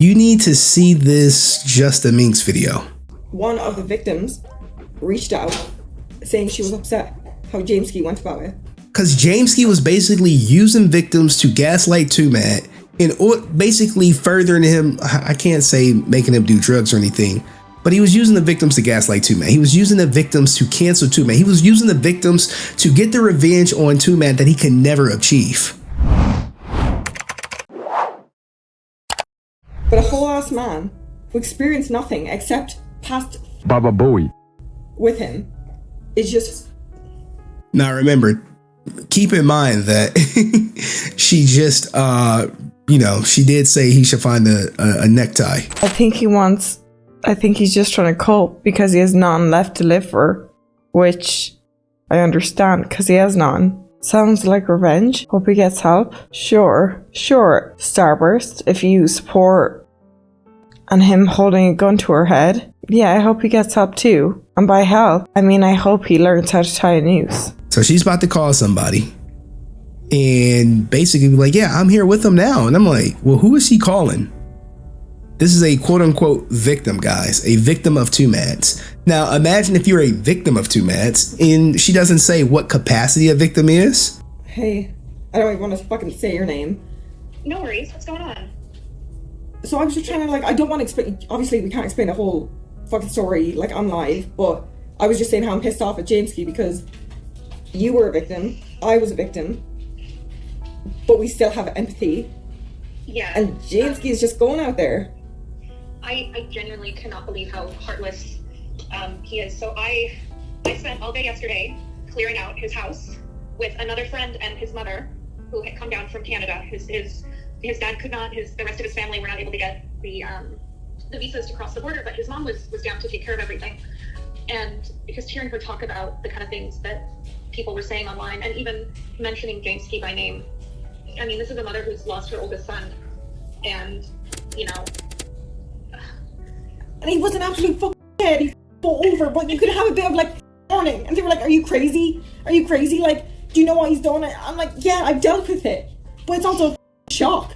You need to see this JustaMinx video. One of the victims reached out saying she was upset how Jameskii went about it. Because Jameskii was basically using victims to gaslight Twomad and basically furthering him. I can't say making him do drugs or anything, but he was using the victims to gaslight Twomad. He was using the victims to cancel Twomad. He was using the victims to get the revenge on Twomad that he could never achieve. But a whole ass man who experienced nothing except past Baba Booey with him is just... Now remember, keep in mind that she just, you know, she did say he should find a necktie. I think he's just trying to cope because he has none left to live for, which I understand because he has none. Sounds like revenge. Hope he gets help. Sure. Starburst, if you support and him holding a gun to her head. Yeah, I hope he gets help too. And by help, I mean I hope he learns how to tie a noose. So she's about to call somebody and basically be like, yeah, I'm here with him now. And I'm like, well, who is she calling? This is a quote unquote victim, guys, a victim of Twomad's. Now, imagine if you're a victim of Twomad's and she doesn't say what capacity a victim is. Hey, I don't even want to fucking say your name. No worries, what's going on? So I was just trying to, like, I don't want to explain, obviously we can't explain the whole fucking story, like, on live, but I was just saying how I'm pissed off at Jameskii because you were a victim, I was a victim, but we still have empathy. Yeah. And Jameskii is just going out there. I genuinely cannot believe how heartless he is. So I spent all day yesterday clearing out his house with another friend and his mother who had come down from Canada. His dad could not, the rest of his family were not able to get the visas to cross the border, but his mom was down to take care of everything. And just hearing her talk about the kind of things that people were saying online and even mentioning Jameskii by name. I mean, this is a mother who's lost her oldest son and, you know. And he was an absolute fucking head. He fell over, but you could have a bit of like warning. And they were like, are you crazy? Are you crazy? Like, do you know what he's done? I'm like, yeah, I've dealt with it. But it's also a shock.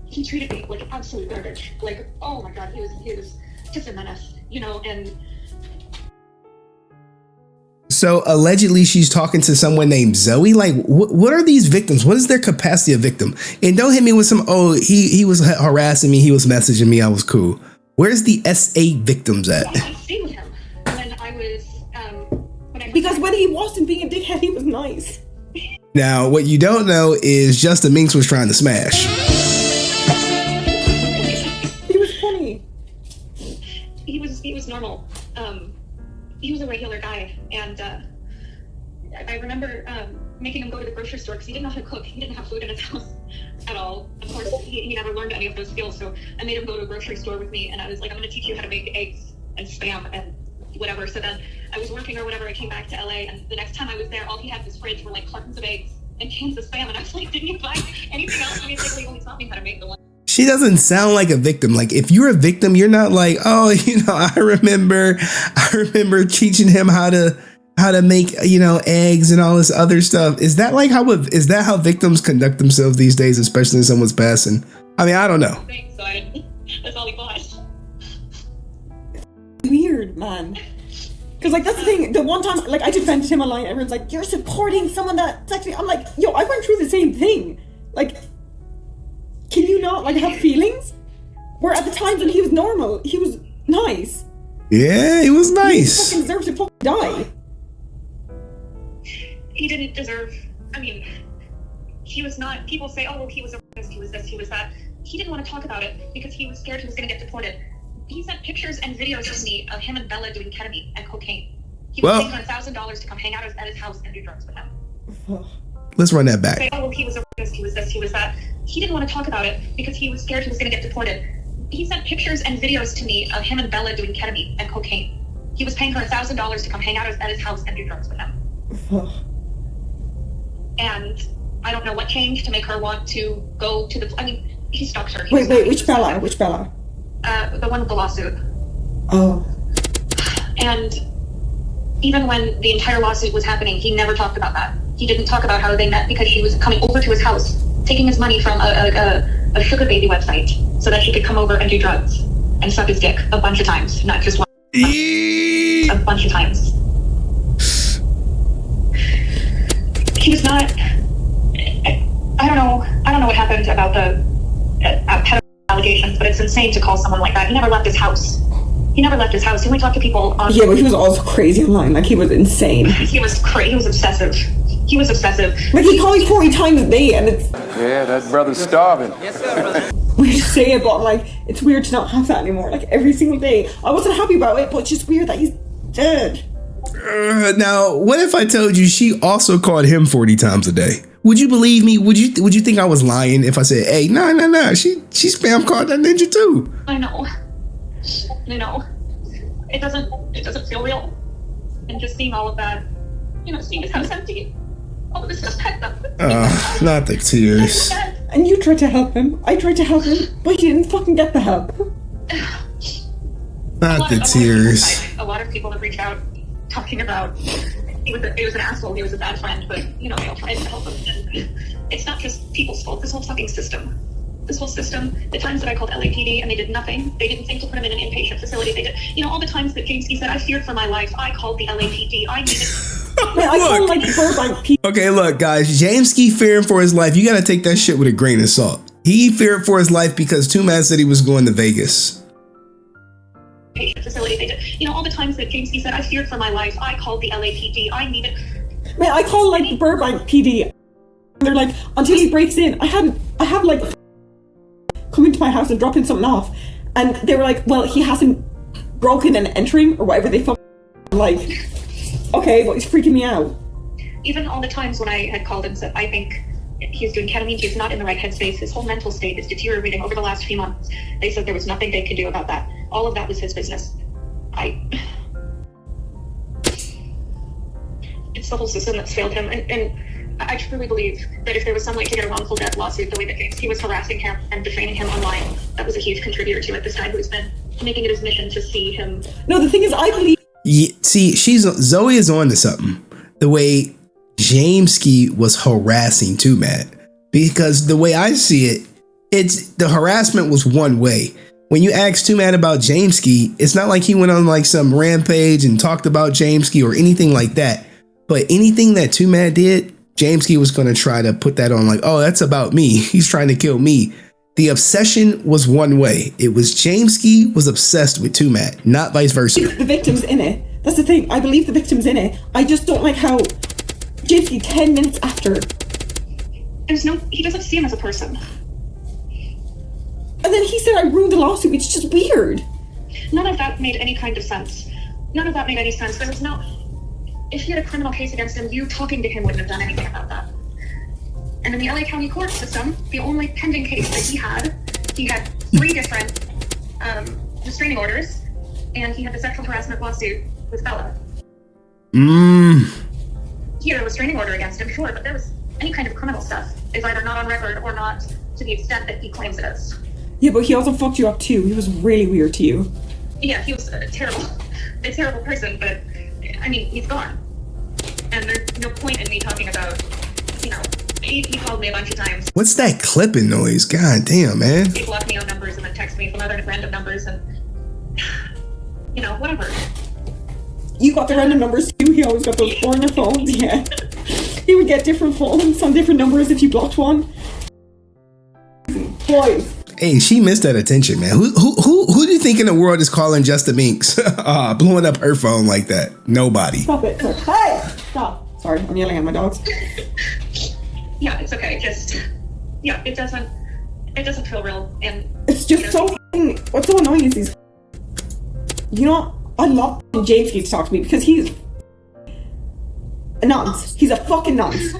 He treated me like absolute garbage. Like, oh my God, he was just a menace, you know, and... So allegedly she's talking to someone named Zoe. Like, what are these victims? What is their capacity of victim? And don't hit me with some, oh, he was harassing me. He was messaging me. I was cool. Where's the SA victims at? I stayed with him when I was, because when he wasn't being a dickhead, he was nice. Now, what you don't know is JustaMinx was trying to smash. He was funny. He was normal. He was a regular guy, and I remember making him go to the grocery store because he didn't know how to cook. He didn't have food in his house at all. Of course, he never learned any of those skills, so I made him go to a grocery store with me, and I was like, I'm going to teach you how to make eggs and Spam and whatever. So then I was working or whatever, I came back to LA, and the next time I was there, all he had in his fridge were like cartons of eggs and cans of Spam, and I was like, didn't you buy anything else? I mean, like, he only taught me how to make the one. She doesn't sound like a victim. Like, if you're a victim, you're not like, oh, you know, I remember teaching him how to make, you know, eggs and all this other stuff. Is that how victims conduct themselves these days, especially when someone's passing? I mean, I don't know. Thanks, so that's all he bought. Weird, man. Because, like, that's the thing. The one time, like, I defended him online, everyone's like, you're supporting someone that's actually... I'm like, yo, I went through the same thing. Like... Can you not, like, have feelings? Where at the times when he was normal, he was nice. Yeah, he was nice. He fucking deserved to fucking die. He didn't deserve, I mean, he was not, people say, oh, well, he was a racist, he was this, he was that. He didn't want to talk about it because he was scared he was going to get deported. He sent pictures and videos to me of him and Bella doing ketamine and cocaine. He was paying $1,000 to come hang out at his house and do drugs with him. Let's run that back. Say, oh, well, he was a racist, he was this, he was that. He didn't want to talk about it because he was scared he was going to get deported. He sent pictures and videos to me of him and Bella doing ketamine and cocaine. He was paying her $1,000 to come hang out at his house and do drugs with him. And I don't know what changed to make her want to go to the... I mean, he stalked her. Wait, which Bella? Which Bella? The one with the lawsuit. Oh. And even when the entire lawsuit was happening, he never talked about that. He didn't talk about how they met because she was coming over to his house, taking his money from a a sugar baby website so that she could come over and do drugs and suck his dick a bunch of times, not just one, a bunch of times. He was not. I don't know what happened about the pedophile allegations, but it's insane to call someone like that. He never left his house. He only talked to people on. Yeah, but he was also crazy online. Like, he was insane. He was obsessive. Like, he called me 40 times a day, and it's. Yeah, that brother's starving. Weird to say it, but like, it's weird to not have that anymore. Like, every single day. I wasn't happy about it, but it's just weird that he's dead. Now, what if I told you she also called him 40 times a day? Would you believe me? Would you think I was lying if I said, hey, nah, she spam called that ninja too? I know. It doesn't feel real. And just seeing all of that, seeing his house empty, all of this just packed up. Not the tears. And you tried to help him. I tried to help him, but he didn't fucking get the help. Not the tears. A lot of people have reached out talking about he was an asshole, he was a bad friend, but they tried to help him. And it's not just people's fault. This whole fucking system. The times that I called LAPD and they did nothing. They didn't think to put him in an inpatient facility. They did, all the times that Jameskii said, I feared for my life, I called the LAPD. I needed. Man, I called like Burbank people. Okay, look, guys, Jameskii fearing for his life. You got to take that shit with a grain of salt. He feared for his life because Twomad said he was going to Vegas. Facility. They did, all the times that Jameskii said, I feared for my life, I called the LAPD. I needed. Man, I called like Burbank PD. They're like, until he breaks in, I have like come into my house and drop in something off, and they were like, well, he hasn't broken and entering or whatever they fucking like. Okay, but he's freaking me out. Even all the times when I had called and said, I think he's doing ketamine, he's not in the right headspace, his whole mental state is deteriorating over the last few months. They said there was nothing they could do about that. All of that was his business. It's the whole system that's failed him, and I truly believe that if there was some way to get a wrongful death lawsuit the way that Jameskii was harassing him and defaming him online, that was a huge contributor to it. This guy who's been making it his mission to see him. No, the thing is, I believe. Yeah, see, Zoe is on to something. The way Jameskii was harassing Twomad, because the way I see it, it's the harassment was one way. When you ask Twomad about Jameskii, it's not like he went on like some rampage and talked about Jameskii or anything like that. But anything that Twomad did, Jameskii was going to try to put that on like, oh, that's about me. He's trying to kill me. The obsession was one way. It was Jameskii was obsessed with Twomad, not vice versa. The victim's in it. That's the thing. I believe the victim's in it. I just don't like how Jameskii 10 minutes after. He doesn't see him as a person. And then he said I ruined the lawsuit. It's just weird. None of that made any kind of sense. None of that made any sense. There was no. If he had a criminal case against him, you talking to him wouldn't have done anything about that. And in the LA County court system, the only pending case that he had 3 different restraining orders, and he had the sexual harassment lawsuit with Bella. He had a restraining order against him, sure, but there was any kind of criminal stuff is either not on record or not to the extent that he claims it is. Yeah, but he also fucked you up too. He was really weird to you. Yeah, he was a terrible person, but I mean, he's gone. And there's no point in me talking about, he called me a bunch of times. What's that clipping noise? God damn, man. He blocked me on numbers and then text me from other random numbers and, whatever. You got the random numbers too? He always got those foreigner phones, yeah. He would get different phones on different numbers if you blocked one. Boys. Hey, she missed that attention, man. Who do you think in the world is calling JustaMinx blowing up her phone like that? Nobody. Stop it. Hey! Stop. Sorry, I'm yelling at my dogs. Yeah, it's okay. It doesn't feel real. And it's just so what's so annoying is these. I love Jameskii to talk to me because he's a nonce. He's a fucking nonce.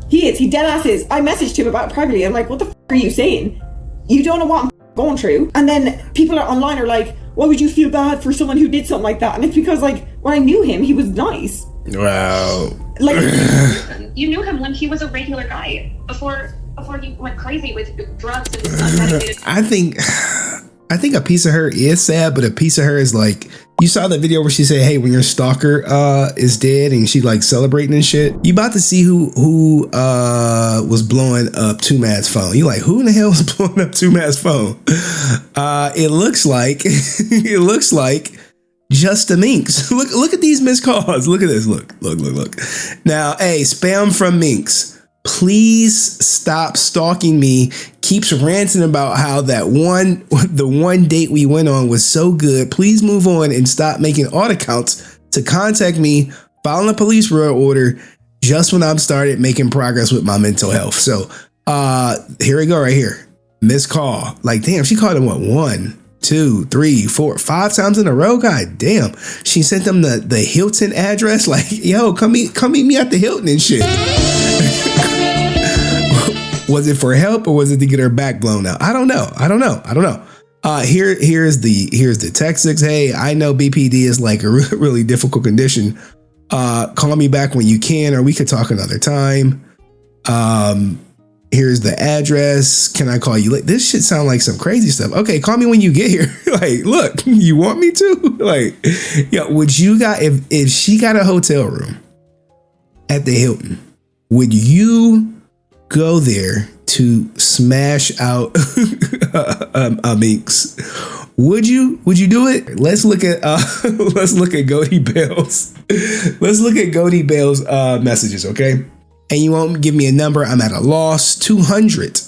He is. He dead ass is. I messaged him about it privately. I'm like, what the f are you saying? You don't know what I'm going through. And then people are online are like, why would you feel bad for someone who did something like that? And it's because like when I knew him, he was nice. Wow. Like you knew him when he was a regular guy before he went crazy with drugs and unmedicated. I think I think a piece of her is sad, but a piece of her is like, you saw the video where she said, hey, when your stalker is dead and she like celebrating and shit. You about to see who was blowing up Twomad's phone. You like, who in the hell was blowing up Twomad's phone? It looks like JustaMinx. Look at these missed calls. Look at this. Look. Now, hey, spam from Minx. Please stop stalking me. Keeps ranting about how the one date we went on was so good. Please move on and stop making auto accounts to contact me, filing a police road order just when I've started making progress with my mental health. So here we go right here. Missed call. Like, damn, she called him what, 1, 2, 3, 4, 5 times in a row. God damn. She sent them the Hilton address. Like, yo, come meet me at the Hilton and shit. Was it for help or was it to get her back blown out? I don't know. Here's the text. Hey, I know BPD is like a really difficult condition. Call me back when you can, or we could talk another time. Here's the address. Can I call you late? This shit sound like some crazy stuff. Okay, call me when you get here. Like, look, you want me to? Like, yeah, would you got if she got a hotel room at the Hilton, would you go there to smash out a Minx? Would you do it? Let's look at Goldibell's. Let's look at Goldibell's messages, okay? And you won't give me a number. I'm at a loss. 200.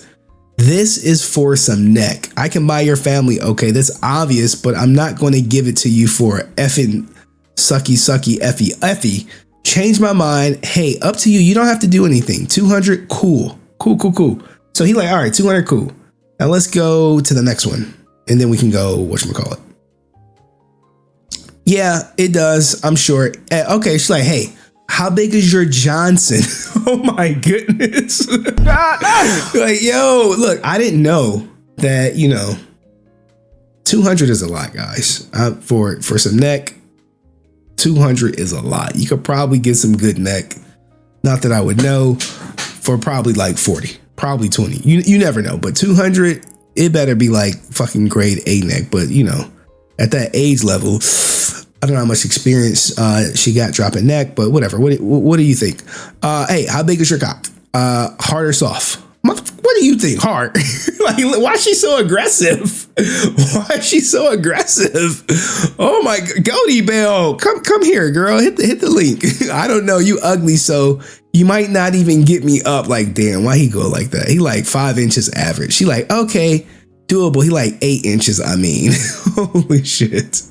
This is for some neck. I can buy your family. Okay, that's obvious, but I'm not going to give it to you for effing sucky effie. Change my mind. Hey, up to you. You don't have to do anything. 200. Cool. So he like, all right, 200. Cool. Now let's go to the next one. And then we can go, whatchamacallit. Yeah, it does. I'm sure. Okay. She's like, hey, how big is your Johnson? Oh my goodness. Like, yo, look, I didn't know that, 200 is a lot, guys. For some neck, 200 is a lot. You could probably get some good neck. Not that I would know, for probably like 40, probably 20. You never know, but 200, it better be like fucking grade A neck. But at that age level, I don't know how much experience she got dropping neck, but whatever. What do you think? Hey, how big is your cock? Hard or soft? What do you think? Hard. Like, why is she so aggressive? Oh my, Goldibell, come here, girl. Hit the link. I don't know. You ugly, so you might not even get me up. Like, damn, why he go like that? He like 5 inches average. She like, okay, doable. He like 8 inches. I mean, holy shit.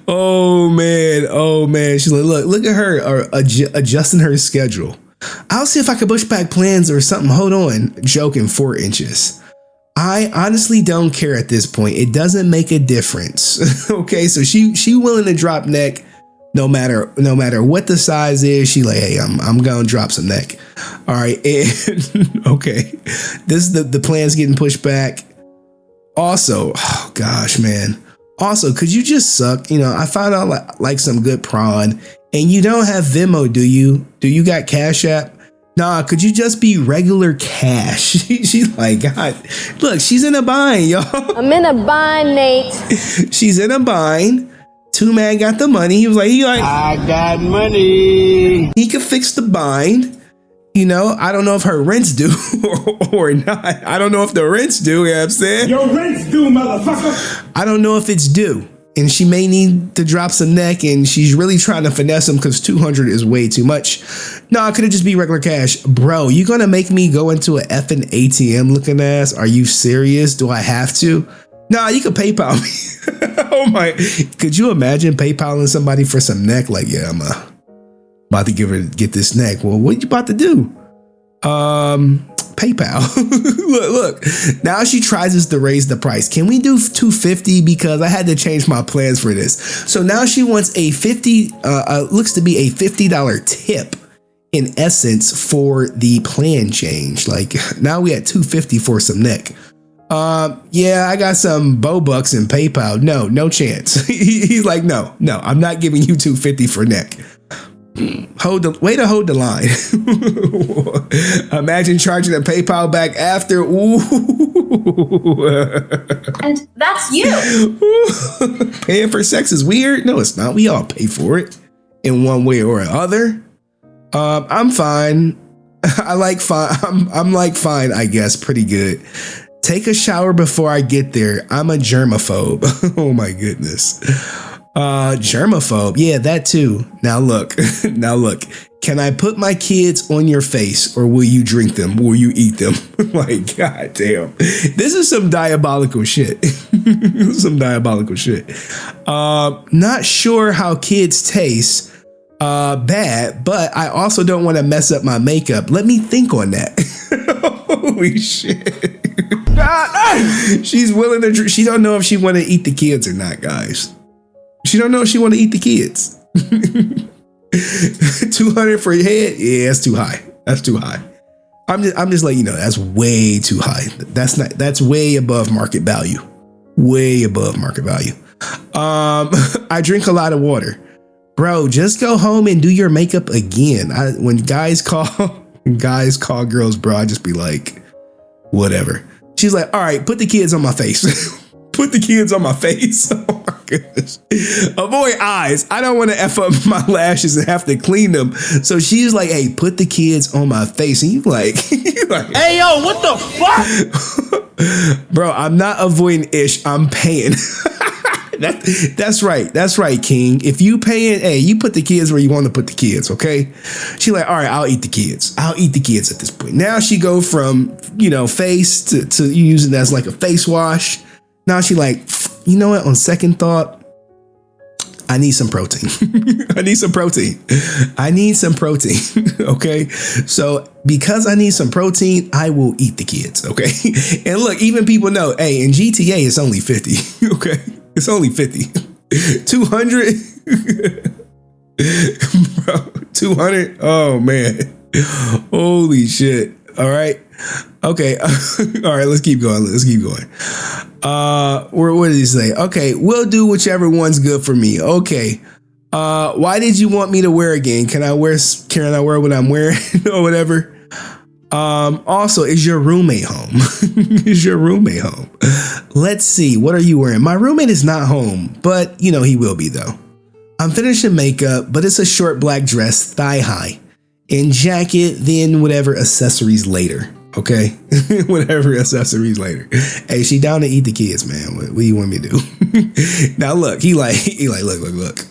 Oh man. She's like, look at her adjusting her schedule. I'll see if I can push back plans or something. Hold on. Joking, 4 inches. I honestly don't care at this point. It doesn't make a difference. Okay, so she willing to drop neck no matter what the size is. She like, hey, I'm gonna drop some neck. All right, and okay, this is the plan's getting pushed back. Also, oh gosh, man. Also, could you just suck? I found out like some good prawn, and you don't have Venmo, do you? Do you got Cash App? Nah, could you just be regular cash? She's like, God, look, she's in a bind, y'all. I'm in a bind, Nate. She's in a bind. Twomad got the money. He was like, I got money. He could fix the bind. I don't know if her rent's due or not. I don't know if the rent's due, you know what I'm saying? Your rent's due, motherfucker. I don't know if it's due. And she may need to drop some neck, and she's really trying to finesse him because 200 is way too much. No, could it just be regular cash? Bro, you gonna make me go into an effing ATM looking ass? Are you serious? Do I have to? Nah, you could PayPal me. Oh my, could you imagine PayPaling somebody for some neck? Like, yeah, I'm about to get this neck. Well, what you about to do? PayPal. look. Now she tries us to raise the price. Can we do $250? Because I had to change my plans for this. So now she wants a looks to be a $50 tip in essence for the plan change. Like, now we at $250 for some neck. Yeah, I got some Bobucks in PayPal. No chance. He's like, no, I'm not giving you $250 for neck. Way to hold the line. Imagine charging a PayPal back after. Ooh. And that's you. Paying for sex is weird. No, it's not. We all pay for it in one way or another. I'm fine. I'm like fine, I guess. Pretty good. Take a shower before I get there. I'm a germaphobe. Oh my goodness. Germaphobe. Yeah, that too. Now look. Can I put my kids on your face, or will you drink them? Will you eat them? Like, god damn. This is some diabolical shit. Not sure how kids taste. Bad, but I also don't want to mess up my makeup. Let me think on that. Holy shit. She's willing to, she don't know if she want to eat the kids or not, guys. She don't know if she want to eat the kids. 200 for your head? Yeah, that's too high. That's too high. I'm just letting you know, that's way too high. That's way above market value. Way above market value. I drink a lot of water. Bro, just go home and do your makeup again. When guys call girls, bro, I just be like, whatever. She's like, all right, put the kids on my face. Put the kids on my face. Oh my goodness. Avoid eyes. I don't want to F up my lashes and have to clean them. So she's like, hey, put the kids on my face. And you like, hey, yo, what the fuck? Bro, I'm not avoiding ish. I'm paying. That's right. That's right, King. If you paying, hey, you put the kids where you want to put the kids, okay? She like, all right, I'll eat the kids. I'll eat the kids at this point. Now she go from, face to using it as like a face wash. Now she like, you know what? On second thought, I need some protein. I need some protein. Okay. So because I need some protein, I will eat the kids. Okay. And look, even people know, hey, in GTA, it's only 50. Okay. It's only 50. 200. Bro, 200. Oh man. Holy shit. All right. Okay. All right. Let's keep going. What did he say? Okay. We'll do whichever one's good for me. Okay. Why did you want me to wear again? Can I wear what I'm wearing or whatever? Also, is your roommate home? Let's see. What are you wearing? My roommate is not home, but he will be though. I'm finishing makeup, but it's a short black dress, thigh high, and jacket, then whatever accessories later. Okay. Whatever accessories later. Hey, she down to eat the kids, man. What do you want me to do? Now look, he like, look.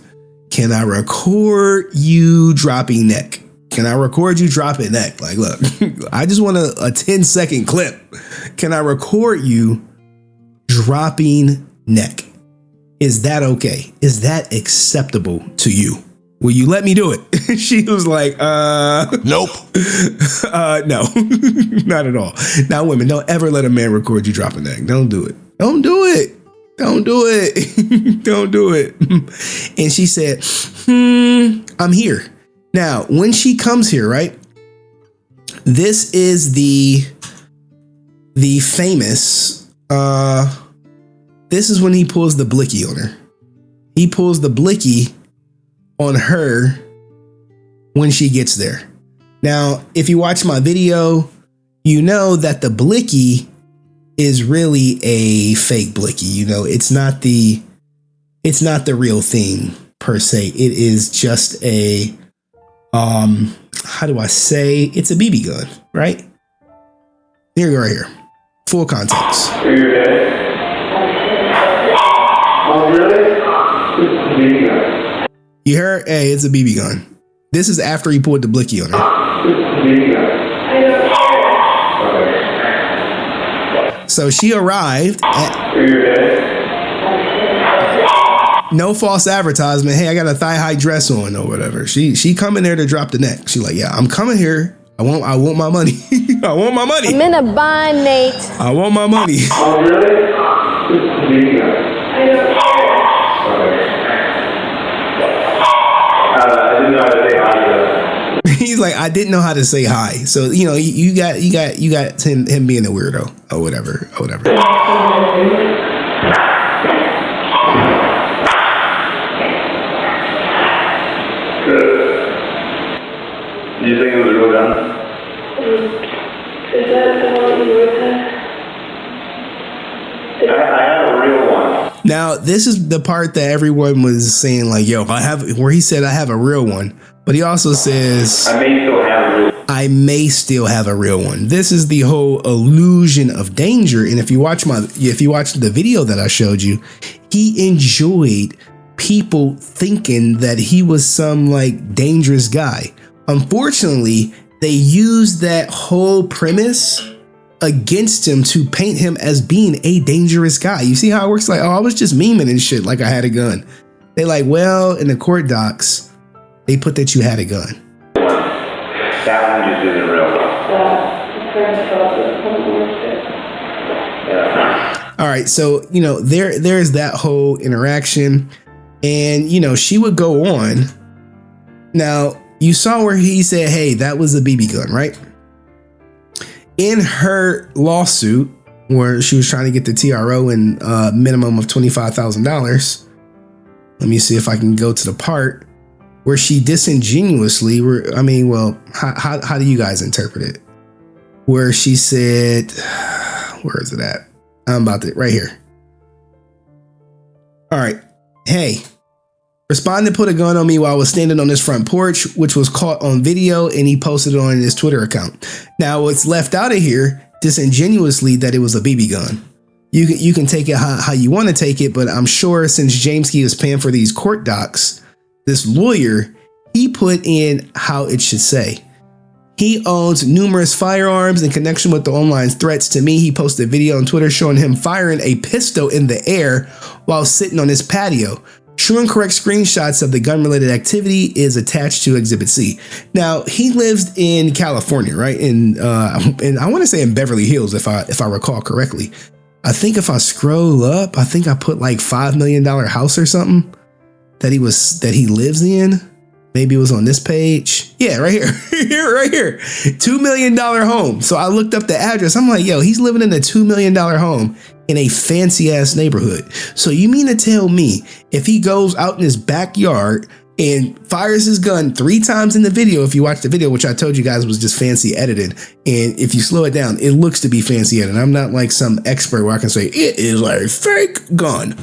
Can I record you dropping neck? Can I record you dropping neck? Like, look, I just want a 10-second clip. Can I record you dropping neck? Is that okay? Is that acceptable to you? Will you let me do it? She was like, nope. No, not at all. Now, women, don't ever let a man record you dropping neck. Don't do it. Don't do it. Don't do it. Don't do it. And she said, I'm here. Now, when she comes here, right? This is the famous, this is when he pulls the blicky on her. He pulls the blicky on her when she gets there. Now, if you watch my video, you know that the blicky is really a fake blicky. It's not the real thing per se. It is just a, how do I say? It's a BB gun, right? Here you go, right here. Full context. Oh, really? It's a BB gun. You heard? Hey, it's a BB gun. This is after he pulled the blicky on her. It's a BB gun. So she arrived at, no false advertisement. Hey, I got a thigh high dress on or whatever. She coming there to drop the neck. She like, yeah, I'm coming here. I want my money. I want my money. I'm in a bind, Nate. I want my money. Oh, really? It's a BB gun. I didn't know how to say hi. He's like, I didn't know how to say hi. So you got him being a weirdo or whatever. you think it was a real gun? Is that the one you were I have a real one. Now, this is the part that everyone was saying, like, yo, where he said, I have a real one. But he also says, I may still have a real one. I may still have a real one. This is the whole illusion of danger. And if you watch the video that I showed you, he enjoyed people thinking that he was some like dangerous guy. Unfortunately, they used that whole premise against him to paint him as being a dangerous guy. You see how it works? Like, oh, I was just memeing and shit like I had a gun. They like, well, in the court docs, they put that you had a gun. That one just isn't real. Yeah. All right, so there's that whole interaction, and she would go on. Now you saw where he said, "Hey, that was a BB gun," right? In her lawsuit, where she was trying to get the TRO and minimum of $25,000. Let me see if I can go to the part where she disingenuously, how do you guys interpret it? Where she said, where is it at? Right here. All right. Hey, respondent put a gun on me while I was standing on this front porch, which was caught on video, and he posted it on his Twitter account. Now, what's left out of here, disingenuously, that it was a BB gun. You can take it how you want to take it, but I'm sure since Jameskii is paying for these court docs, this lawyer, he put in how it should say. He owns numerous firearms in connection with the online threats to me. He posted a video on Twitter showing him firing a pistol in the air while sitting on his patio. True and correct screenshots of the gun-related activity is attached to Exhibit C. Now, he lives in California, right? And I want to say in Beverly Hills, if I recall correctly. I think if I scroll up, I think I put like $5 million house or something that he lives in. Maybe it was on this page. Yeah, right here. Right here. $2 million home. So I looked up the address. I'm like, yo, he's living in a $2 million home in a fancy ass neighborhood. So you mean to tell me if he goes out in his backyard and fires his gun 3 times in the video, if you watch the video, which I told you guys was just fancy edited, and if you slow it down, it looks to be fancy edited. I'm not like some expert where I can say it is a fake gun,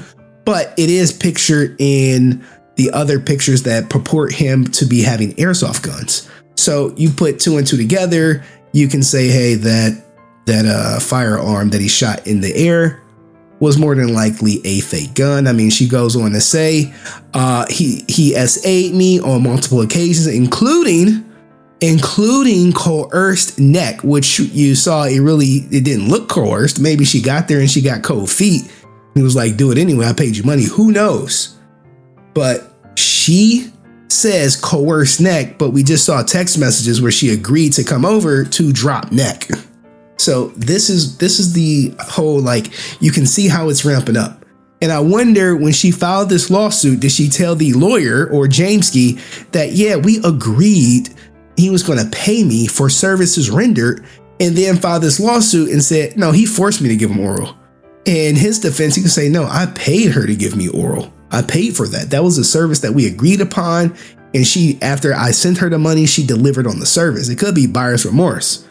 but it is pictured in the other pictures that purport him to be having airsoft guns. So you put 2 and 2 together, you can say, hey, that firearm that he shot in the air was more than likely a fake gun. I mean, she goes on to say, he SA'd me on multiple occasions, including coerced neck, which you saw it didn't look coerced. Maybe she got there and she got cold feet. He was like, do it anyway. I paid you money. Who knows? But she says coerced neck, but we just saw text messages where she agreed to come over to drop neck. So this is the whole, like, you can see how it's ramping up. And I wonder, when she filed this lawsuit, did she tell the lawyer or Jameskii that, yeah, we agreed he was going to pay me for services rendered, and then filed this lawsuit and said, no, he forced me to give him oral. In his defense, he can say, no, I paid her to give me oral. I paid for that. That was a service that we agreed upon. And after I sent her the money, she delivered on the service. It could be buyer's remorse.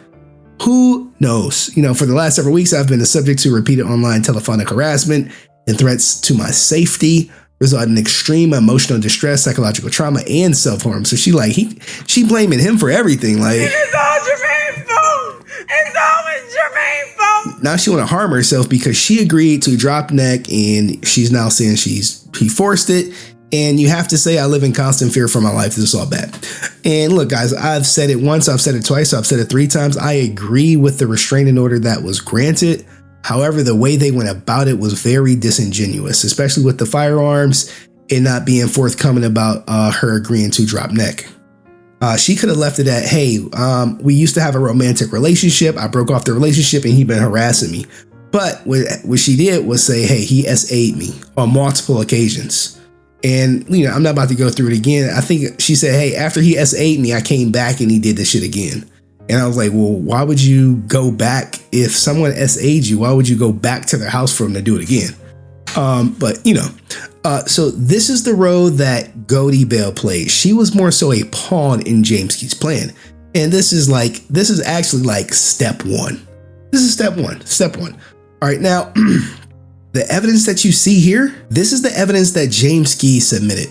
Who knows? For the last several weeks, I've been the subject to repeated online telephonic harassment and threats to my safety, resulting in extreme emotional distress, psychological trauma, and self-harm. So she blaming him for everything. Like, it's all Jermaine's fault. It's always Jermaine's fault. Now she want to harm herself because she agreed to drop neck, and she's now saying he forced it. And you have to say, I live in constant fear for my life. This is all bad. And look, guys, I've said it once, I've said it twice, I've said it 3 times. I agree with the restraining order that was granted. However, the way they went about it was very disingenuous, especially with the firearms and not being forthcoming about her agreeing to drop neck. She could have left it at, hey, we used to have a romantic relationship. I broke off the relationship and he'd been harassing me. But what she did was say, hey, he SA'd me on multiple occasions. And, I'm not about to go through it again. I think she said, hey, after he SA'd me, I came back and he did this shit again. And I was like, well, why would you go back? If someone SA'd you, why would you go back to their house for him to do it again? So this is the role that Goldibell played. She was more so a pawn in Jameskii's plan. And this is actually like step one. This is step one. All right, now the evidence that you see here, this is the evidence that Jameskii submitted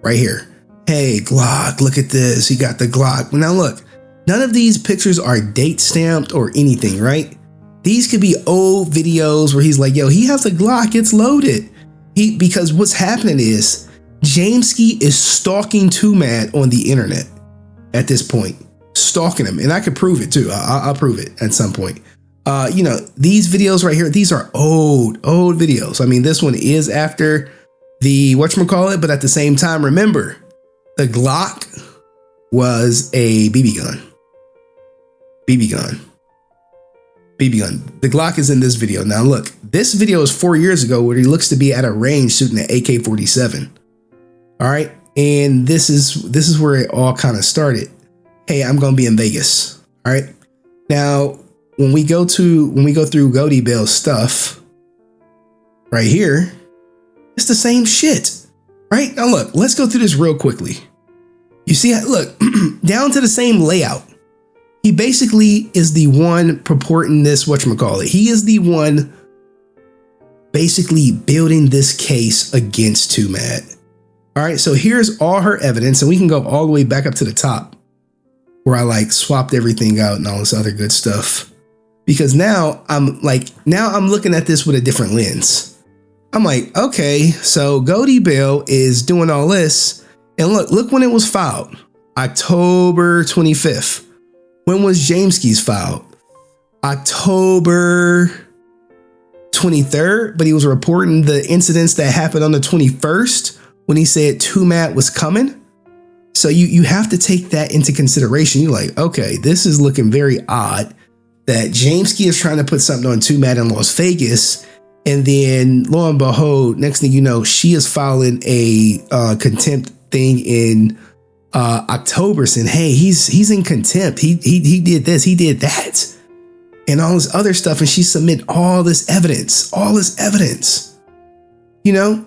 right here. Hey, Glock, look at this. He got the Glock. Now look, none of these pictures are date stamped or anything, right? These could be old videos where he's like, yo, he has a Glock, it's loaded. Because what's happening is Jameskii is stalking Twomad on the internet at this point, stalking him. And I could prove it too. I'll prove it at some point. These videos right here, these are old videos. I mean, this one is after the whatchamacallit, but at the same time, remember, the Glock was a BB gun. The Glock is in this video. Now look, this video is 4 years ago where he looks to be at a range shooting an AK-47. All right. And this is where it all kind of started. Hey, I'm going to be in Vegas. All right. Now, when we go through Goldibell's stuff right here, it's the same shit. Right? Now look, let's go through this real quickly. You see, look, down to the same layout. He basically is the one purporting this, whatchamacallit. He is the one basically building this case against Twomad. All right, so here's all her evidence, and we can go all the way back up to the top where I like swapped everything out and all this other good stuff. Because now I'm looking at this with a different lens. I'm like, okay, so Goldibell is doing all this, and look when it was filed, October 25th. When was Jameskii's filed? October 23rd, but he was reporting the incidents that happened on the 21st when he said Twomad was coming. So you have to take that into consideration. You're like, okay, this is looking very odd that Jameskii is trying to put something on Twomad in Las Vegas. And then lo and behold, next thing you know, she is filing a contempt thing in October saying, hey, he's in contempt. He did this, he did that, and all this other stuff. And she submit all this evidence. You know,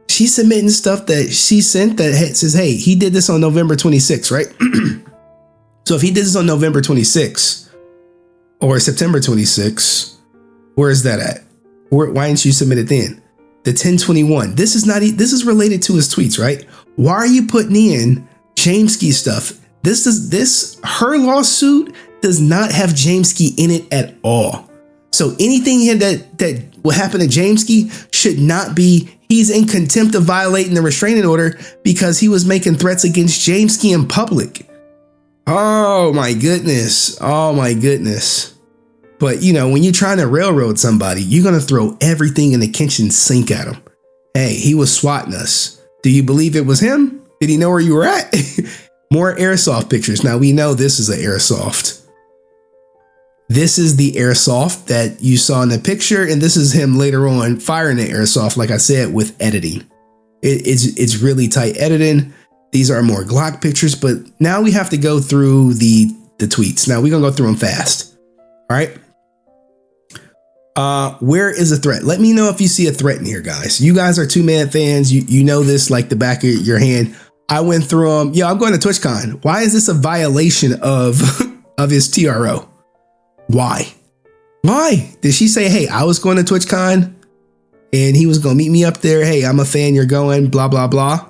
she's submitting stuff that she sent that says, hey, he did this on November 26th, right? So if he did this on November 26th or September 26th, where is that at? Why didn't you submit it then? The 1021. This is related to his tweets, right? Why are you putting in Jameskii stuff? Her lawsuit does not have Jameskii in it at all. So anything here that will happen to Jameskii should not be, he's in contempt of violating the restraining order because he was making threats against Jameskii in public. Oh my goodness. But when you're trying to railroad somebody, you're going to throw everything in the kitchen sink at him. Hey, he was swatting us. Do you believe it was him? Did he know where you were at? More airsoft pictures. Now we know this is an airsoft. This is the airsoft that you saw in the picture. And this is him later on firing the airsoft, like I said, with editing. It's really tight editing. These are more Glock pictures, but now we have to go through the tweets. Now we're going to go through them fast. All right. Where is a threat? Let me know if you see a threat in here, guys. You guys are Twomad fans. You know this like the back of your hand. I went through them. Yo, I'm going to TwitchCon. Why is this a violation of his TRO? Why? Did she say, hey, I was going to TwitchCon and he was going to meet me up there? Hey, I'm a fan. You're going, blah, blah, blah.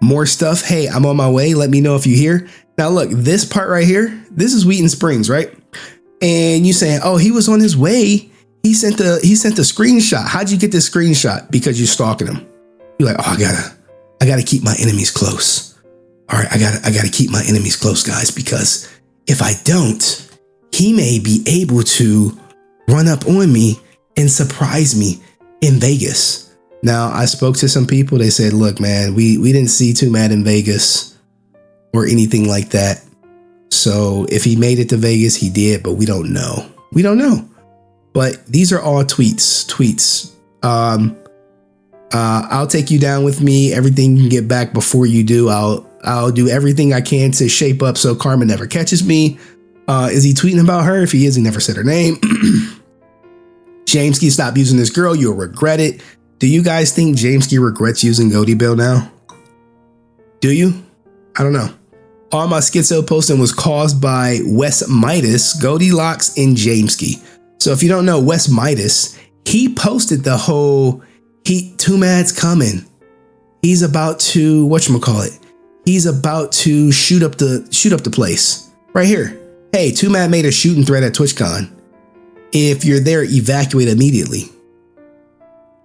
More stuff. Hey, I'm on my way. Let me know if you hear. Now, look, this part right here, this is Wheaton Springs, right? And you saying, oh, he was on his way. He sent the screenshot. How'd you get this screenshot? Because you're stalking him. You're like, oh, I gotta keep my enemies close. All right, I gotta keep my enemies close, guys, because if I don't, he may be able to run up on me and surprise me in Vegas. Now, I spoke to some people. They said, look, man, we didn't see Twomad in Vegas or anything like that. So if he made it to Vegas, he did, but we don't know. But these are all tweets. I'll take you down with me. Everything you can get back before you do. I'll do everything I can to shape up so karma never catches me. Is he tweeting about her? If he is, he never said her name. Jameskii, stop using this girl. You'll regret it. Do you guys think Jameskii regrets using Goldibell now? Do you? I don't know. all my schizo posting was caused by Wes Midas, Goldilocks, and Jameskii. So if you don't know Wes Midas, he posted the whole Twomad's coming. He's about to whatchamacallit. He's about to shoot up the place. Right here. Hey, Twomad made a shooting threat at TwitchCon. If you're there, evacuate immediately.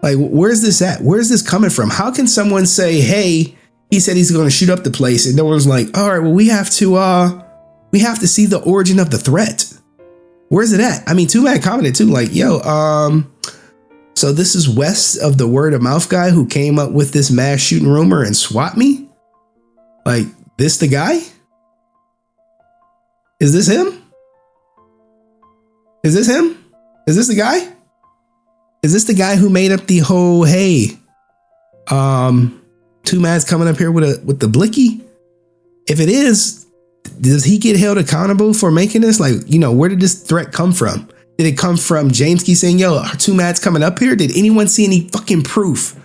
Like, where's this at? Where's this coming from? How can someone say, hey, he said he's going to shoot up the place, and no one's like, all right, well, we have to see the origin of the threat. Where's it at? I mean, Twomad commented too, like, yo, so this is Wes of the word of mouth guy who came up with this mass shooting rumor and swat me? Like, this the guy? Is this him? Is this him? Is this the guy? Is this the guy who made up the whole, hey, Twomad's coming up here with the blicky? If it is, does he get held accountable for making this? Like, you know, where did this threat come from? Did it come from Jameskii saying, yo, Twomad's coming up here? Did anyone see any fucking proof?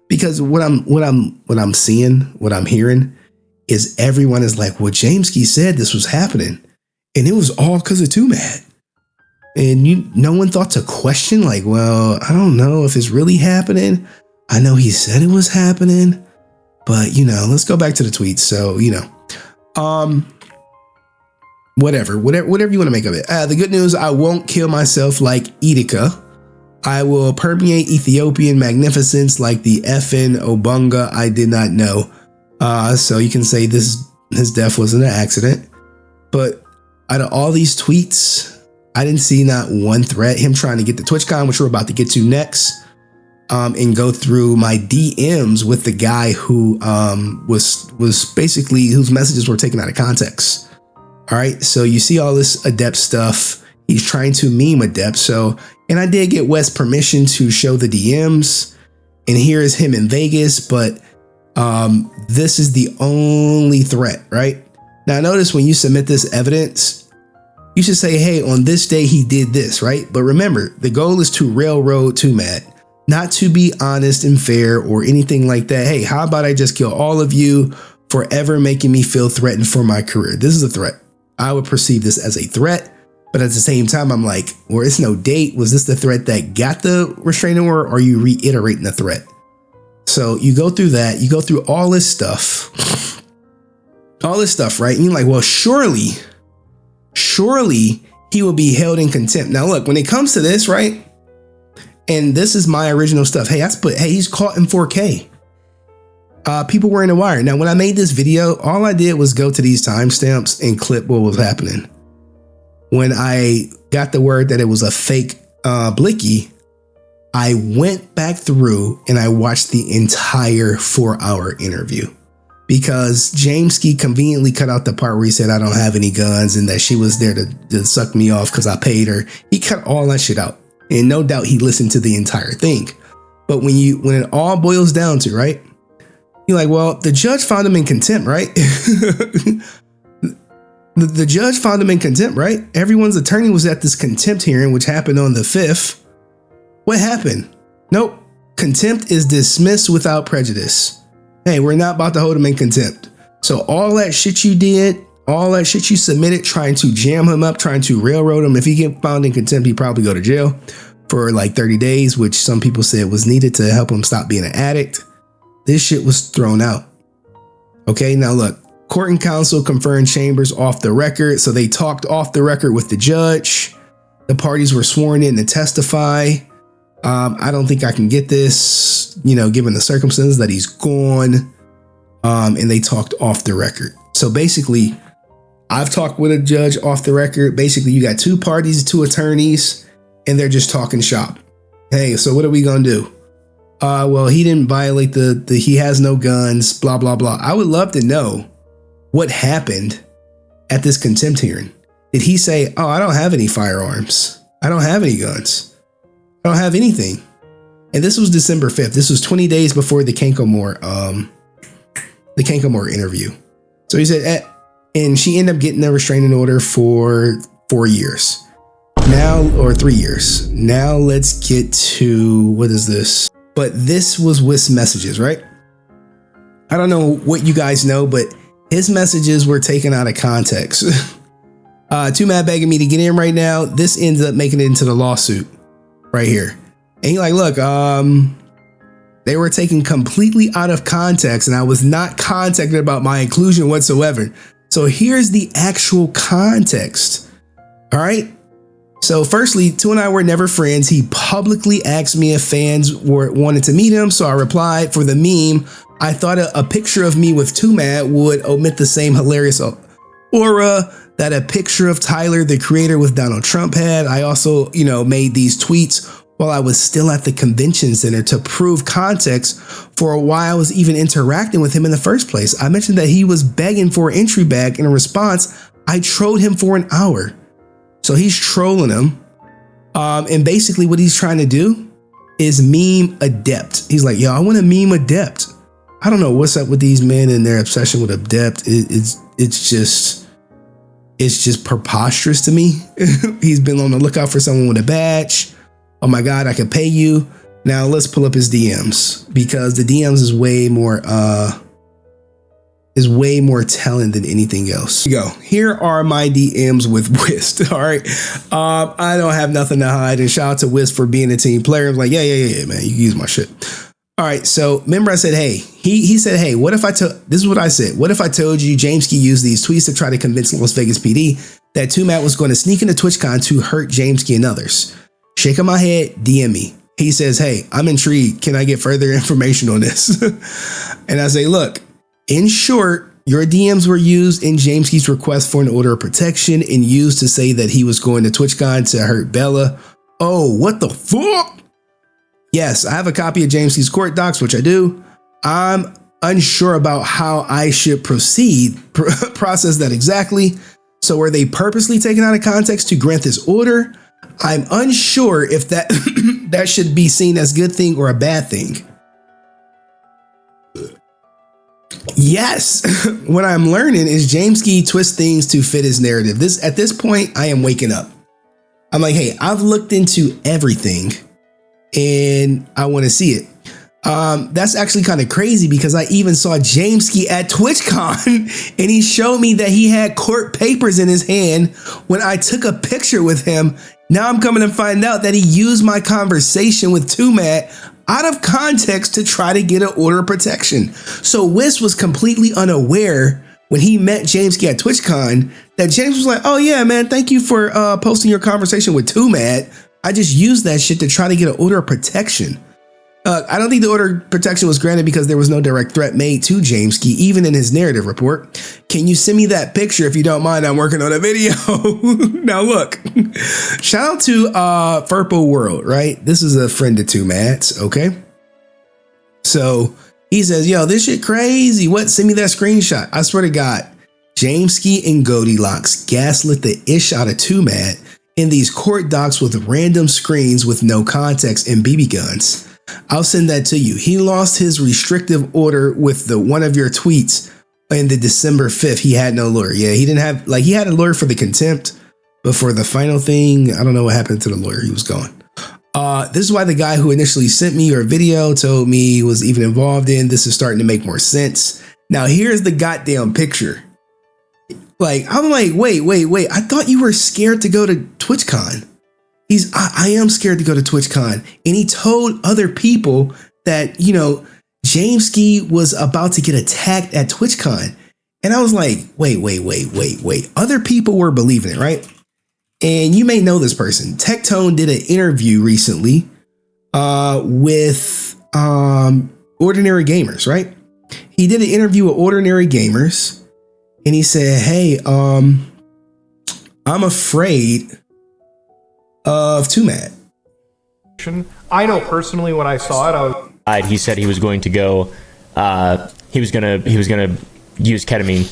Because what I'm seeing, what I'm hearing is everyone is like, well, Jameskii said this was happening, and it was all because of Twomad. And no one thought to question, like, well, I don't know if it's really happening. I know he said it was happening, but, you know, let's go back to the tweets. So, you know, whatever you want to make of it. The good news, I won't kill myself like Etika. I will permeate Ethiopian magnificence like the effing Obunga I did not know. So you can say his death wasn't an accident. But out of all these tweets, I didn't see not one threat. Him trying to get to TwitchCon, which we're about to get to next, and go through my DMs with the guy who was basically whose messages were taken out of context. All right, so you see all this Adept stuff. He's trying to meme Adept. So, and I did get Wes permission to show the DMs, and here is him in Vegas. But this is the only threat, right? Now, notice when you submit this evidence, you should say, hey, on this day he did this, right? But remember, the goal is to railroad Twomad, not to be honest and fair or anything like that. Hey, how about I just kill all of you for ever making me feel threatened for my career? This is a threat. I would perceive this as a threat, but at the same time, I'm like, well, it's no date. Was this the threat that got the restraining order, or are you reiterating the threat? So you go through that, you go through all this stuff, right? And you're like, well, surely he will be held in contempt. Now, look, when it comes to this, right? And this is my original stuff. Hey, he's caught in 4K. People were in the wire. Now, when I made this video, all I did was go to these timestamps and clip what was happening. When I got the word that it was a fake blicky, I went back through and I watched the entire 4-hour interview. Because Jameskii conveniently cut out the part where he said, I don't have any guns, and that she was there to suck me off because I paid her. He cut all that shit out. And no doubt he listened to the entire thing. But when it all boils down to, right? You're like, well, the judge found him in contempt, right? the judge found him in contempt, right? Everyone's attorney was at this contempt hearing, which happened on the 5th. What happened? Nope. Contempt is dismissed without prejudice. Hey, we're not about to hold him in contempt. So all that shit you did, all that shit you submitted, trying to jam him up, trying to railroad him. If he get found in contempt, he'd probably go to jail for like 30 days, which some people said was needed to help him stop being an addict. This shit was thrown out. Okay, now look, court and counsel confirmed Chambers off the record. So they talked off the record with the judge. The parties were sworn in to testify. I don't think I can get this, you know, given the circumstances that he's gone. And they talked off the record. So basically, I've talked with a judge off the record. Basically, you got two parties, two attorneys, and they're just talking shop. Hey, so what are we going to do? Well, he didn't violate he has no guns, blah, blah, blah. I would love to know what happened at this contempt hearing. Did he say, oh, I don't have any firearms. I don't have any guns. I don't have anything. And this was December 5th. This was 20 days before the Kankomore interview. So he said, and she ended up getting a restraining order for 4 years. Now, or 3 years. Now let's get to, what is this? But this was Wes messages, right? I don't know what you guys know, but his messages were taken out of context. Twomad begging me to get in right now. This ends up making it into the lawsuit right here. And he like, look, they were taken completely out of context and I was not contacted about my inclusion whatsoever. So here's the actual context. All right. So firstly, Tu and I were never friends. He publicly asked me if fans wanted to meet him. So I replied for the meme. I thought a picture of me with Twomad would omit the same hilarious aura that a picture of Tyler, the creator with Donald Trump had. I also, made these tweets while I was still at the convention center to prove context for why I was even interacting with him in the first place. I mentioned that he was begging for an entry bag. In response, I trolled him for an hour. So he's trolling him. And basically what he's trying to do is meme adept. He's like, yo, I want to meme adept. I don't know what's up with these men and their obsession with adept. It's just preposterous to me. He's been on the lookout for someone with a badge. Oh my God, I could pay you. Now let's pull up his DMs because the DMs is way more telling than anything else. Here you go. Here are my DMs with Wist. All right. I don't have nothing to hide. And shout out to Wist for being a team player. I'm like, yeah, man, you can use my shit. All right. So remember I said, hey, he said, hey, what if this is what I said. What if I told you Jameskii used these tweets to try to convince Las Vegas PD that Twomad was going to sneak into TwitchCon to hurt Jameskii and others? Shaking my head, DM me. He says, hey, I'm intrigued. Can I get further information on this? And I say, look, in short, your DMs were used in Jameskii's request for an order of protection and used to say that he was going to TwitchCon to hurt Bella. Oh, what the fuck? Yes, I have a copy of Jameskii's court docs, which I do. I'm unsure about how I should process that exactly. So were they purposely taken out of context to grant this order? I'm unsure if that that should be seen as a good thing or a bad thing. Yes, what I'm learning is Jameskii twists things to fit his narrative. At this point, I am waking up. I'm like, hey, I've looked into everything and I want to see it. That's actually kind of crazy because I even saw Jameskii at TwitchCon and he showed me that he had court papers in his hand when I took a picture with him. Now I'm coming to find out that he used my conversation with Twomad out of context to try to get an order of protection. So Wiz was completely unaware when he met Jameskii at TwitchCon that James was like, oh yeah, man, thank you for posting your conversation with Twomad. I just used that shit to try to get an order of protection. I don't think the order of protection was granted because there was no direct threat made to Jameskii, even in his narrative report. Can you send me that picture if you don't mind? I'm working on a video. Now look, shout out to Furpo World, right? This is a friend of Twomad's, okay? So he says, yo, this shit crazy. What? Send me that screenshot. I swear to God, Jameskii and Goldilocks gaslit the ish out of Twomad in these court docs with random screens with no context and BB guns. I'll send that to you. He lost his restrictive order with one of your tweets in the December 5th. He had no lawyer. Yeah, he didn't have, he had a lawyer for the contempt, but for the final thing, I don't know what happened to the lawyer. He was gone. This is why the guy who initially sent me your video told me he was even involved in. This is starting to make more sense. Now here's the goddamn picture. I'm like, wait. I thought you were scared to go to TwitchCon. I am scared to go to TwitchCon. And he told other people that, Jameskii was about to get attacked at TwitchCon. And I was like, wait. Other people were believing it, right? And you may know this person. Tectone did an interview recently with Ordinary Gamers, right? He did an interview with Ordinary Gamers. And he said, hey, I'm afraid of Twomad. I know personally when I saw it, he said he was going to go. He was gonna use ketamine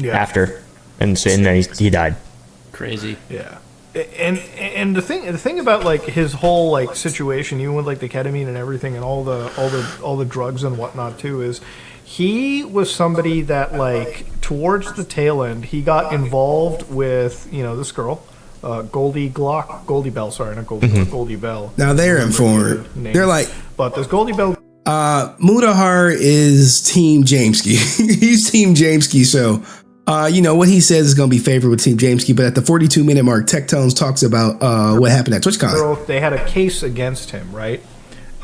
after, and then he died. Crazy. Yeah. And the thing about his whole situation, even with the ketamine and everything, and all the drugs and whatnot too, is he was somebody that towards the tail end he got involved with this girl. Goldibell, sorry, not Goldibell. Goldibell. Now they're informed. They're like, but this Goldibell. Mudahar is Team Jameskii. He's Team Jameskii. So, what he says is going to be favored with Team Jameskii. But at the 42-minute mark, Tectones talks about what happened at TwitchCon. They had a case against him, right?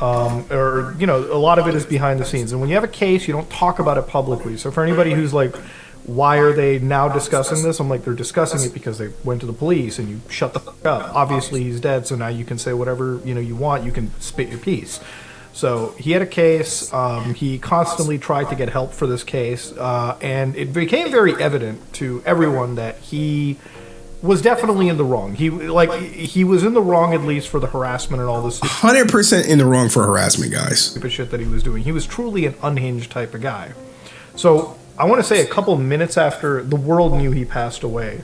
A lot of it is behind the scenes. And when you have a case, you don't talk about it publicly. So for anybody who's like, why are they now discussing this? I'm like, they're discussing it because they went to the police and you shut the fuck up. Obviously, he's dead, so now you can say whatever you want. You can spit your piece. So he had a case. He constantly tried to get help for this case, and it became very evident to everyone that he was definitely in the wrong. He was in the wrong, at least for the harassment and all this. 100% in the wrong for harassment, guys. Stupid shit that he was doing. He was truly an unhinged type of guy. So I want to say a couple minutes after the world knew he passed away,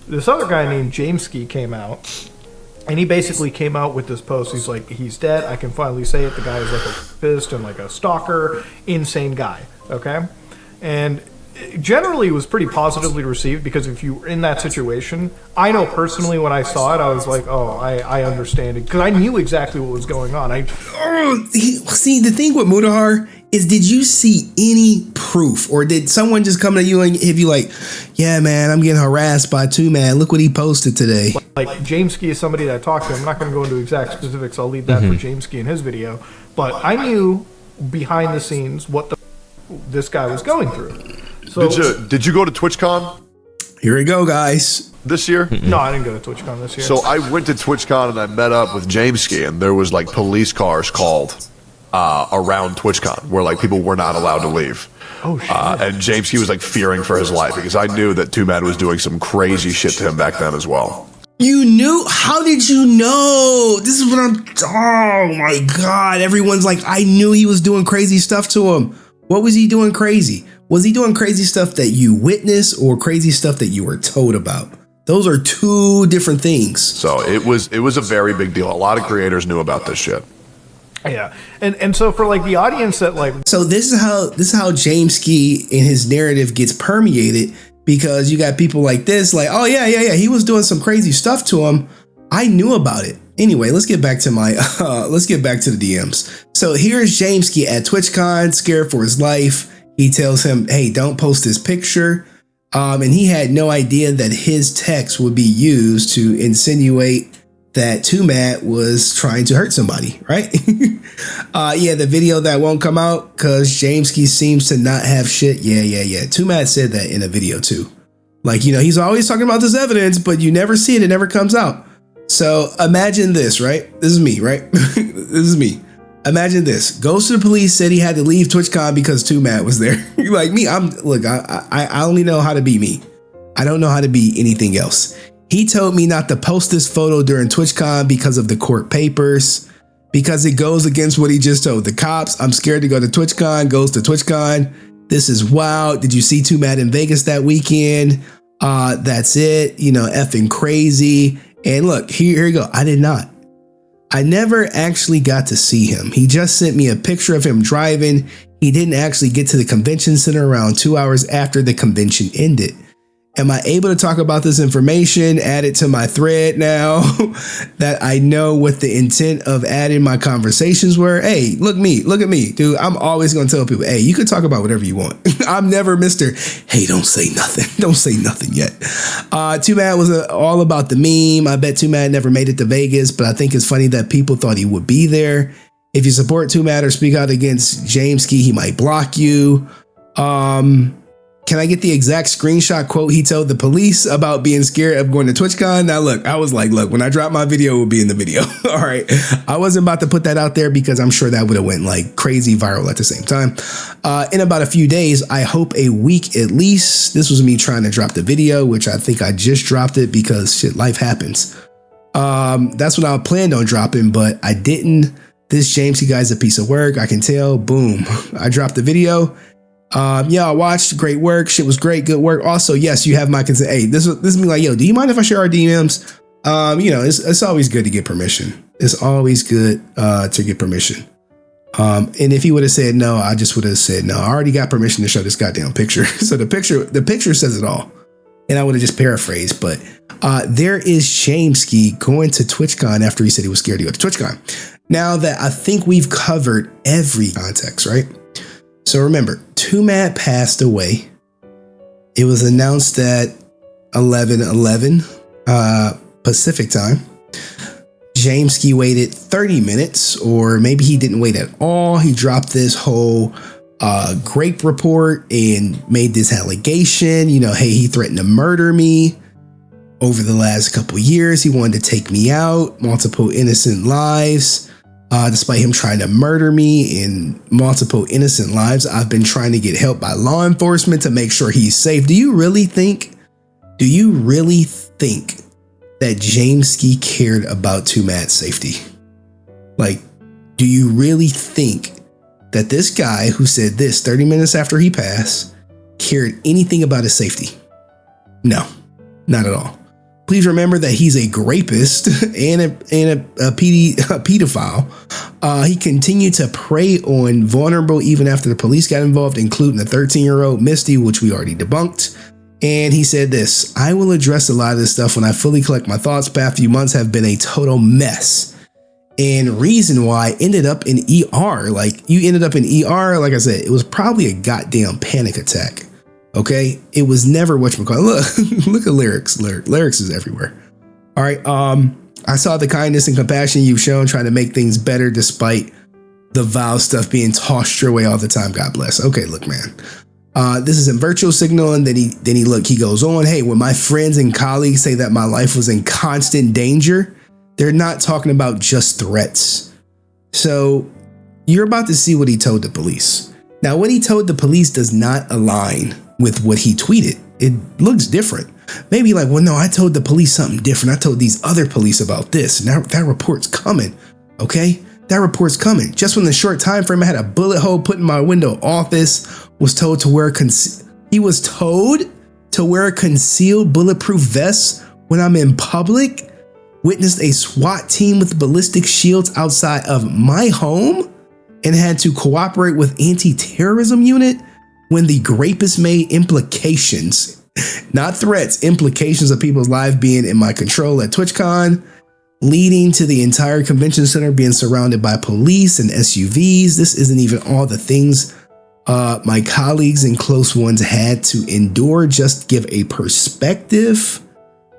this other guy named Jameskii came out. And he basically came out with this post. He's like, he's dead. I can finally say it. The guy is like a rapist and like a stalker, insane guy. Okay? And generally it was pretty positively received because if you were in that situation, I know personally when I saw it, I was like, oh, I understand it. Because I knew exactly what was going on. See, the thing with Mudahar is, did you see any proof, or did someone just come to you and if you like, yeah, man, I'm getting harassed by Twomad. Look what he posted today. Like Jameskii is somebody that I talked to. I'm not going to go into exact specifics. I'll leave that for Jameskii in his video. But I knew behind the scenes what this guy was going through. So did you go to TwitchCon? Here we go, guys. This year? No, I didn't go to TwitchCon this year. So I went to TwitchCon and I met up with Jameskii, and there was like police cars called around TwitchCon where like people were not allowed to leave. Oh shit! And Jameskii was like fearing for his life because I knew that Twomad was doing some crazy shit to him back then as well. You knew? How did you know? This is what oh my God. Everyone's like, I knew he was doing crazy stuff to him. What was he doing crazy? Was he doing crazy stuff that you witnessed or crazy stuff that you were told about? Those are two different things. So it was a very big deal. A lot of creators knew about this shit. Yeah, and so for like the audience that like, so this is how Jameskii in his narrative gets permeated, because you got people like this, like, oh yeah, he was doing some crazy stuff to him. I knew about it. Anyway, let's get back to the DMs. So here's Jameskii at TwitchCon, scared for his life. He tells him, hey, don't post this picture. And he had no idea that his text would be used to insinuate that Twomad was trying to hurt somebody, right? The video that won't come out because Jameskii seems to not have shit. Yeah. Twomad said that in a video too. Like, he's always talking about this evidence, but you never see it. It never comes out. So imagine this, right? This is me, right? This is me. Imagine this. Goes to the police, said he had to leave TwitchCon because Twomad was there. Like me, I only know how to be me. I don't know how to be anything else. He told me not to post this photo during TwitchCon because of the court papers, because it goes against what he just told the cops. I'm scared to go to TwitchCon, goes to TwitchCon. This is wild. Did you see Twomad in Vegas that weekend? That's it. Effing crazy. And look, here you go. I did not. I never actually got to see him. He just sent me a picture of him driving. He didn't actually get to the convention center around 2 hours after the convention ended. Am I able to talk about this information, add it to my thread now that I know what the intent of adding my conversations were? Hey, look at me, dude. I'm always going to tell people, hey, you can talk about whatever you want. I'm never Mr. Hey, don't say nothing. Don't say nothing yet. Twomad was all about the meme. I bet Twomad never made it to Vegas, but I think it's funny that people thought he would be there. If you support Twomad or speak out against Jameskii, he might block you. Can I get the exact screenshot quote he told the police about being scared of going to TwitchCon? Now, look, I was like, look, when I drop my video, it will be in the video. All right. I wasn't about to put that out there because I'm sure that would have went like crazy viral at the same time. In about a few days, I hope a week at least. This was me trying to drop the video, which I think I just dropped it because shit, life happens. That's what I planned on dropping, but I didn't. This Jameskii guy's a piece of work. I can tell. Boom. I dropped the video. I watched. Great work. Shit was great. Good work. Also, yes, you have my consent. Hey, this is me like, yo, do you mind if I share our DMs? It's always good to get permission. It's always good to get permission. And if he would have said no, I just would have said no. I already got permission to show this goddamn picture. So the picture says it all. And I would have just paraphrased, but there is Jameskii going to TwitchCon after he said he was scared to go to TwitchCon. Now that I think we've covered every context, right? So remember, Twomad passed away. It was announced at 11:11 Pacific time. Jameskii waited 30 minutes, or maybe he didn't wait at all. He dropped this whole grape report and made this allegation, hey, he threatened to murder me over the last couple years. He wanted to take me out, multiple innocent lives. Despite him trying to murder me in multiple innocent lives, I've been trying to get help by law enforcement to make sure he's safe. Do you really think that Jameskii cared about Twomad's safety? Like, do you really think that this guy who said this 30 minutes after he passed cared anything about his safety? No, not at all. Please remember that he's a rapist and a pedophile. He continued to prey on vulnerable even after the police got involved, including the 13-year-old Misty, which we already debunked. And he said this: I will address a lot of this stuff when I fully collect my thoughts. Past few months have been a total mess. And reason why I ended up in ER, like you ended up in ER, like I said, it was probably a goddamn panic attack. Okay, it was never whatchamacallit. Look at lyrics. Lyrics is everywhere. All right. I saw the kindness and compassion you've shown trying to make things better despite the vile stuff being tossed your way all the time. God bless. Okay, look, man. This is in virtual signal, and then he goes on. Hey, when my friends and colleagues say that my life was in constant danger, they're not talking about just threats. So you're about to see what he told the police. Now, what he told the police does not align with what he tweeted. It looks different. Maybe like, well, no, I told the police something different. I told these other police about this. Now that report's coming. Okay, that report's coming. Just when the short time frame I had a bullet hole put in my window office, was told to wear he was told to wear a concealed bulletproof vest when I'm in public. Witnessed a SWAT team with ballistic shields outside of my home and had to cooperate with anti-terrorism unit when the rapist made implications, not threats, implications of people's lives being in my control at TwitchCon, leading to the entire convention center being surrounded by police and SUVs. This isn't even all the things my colleagues and close ones had to endure. Just give a perspective.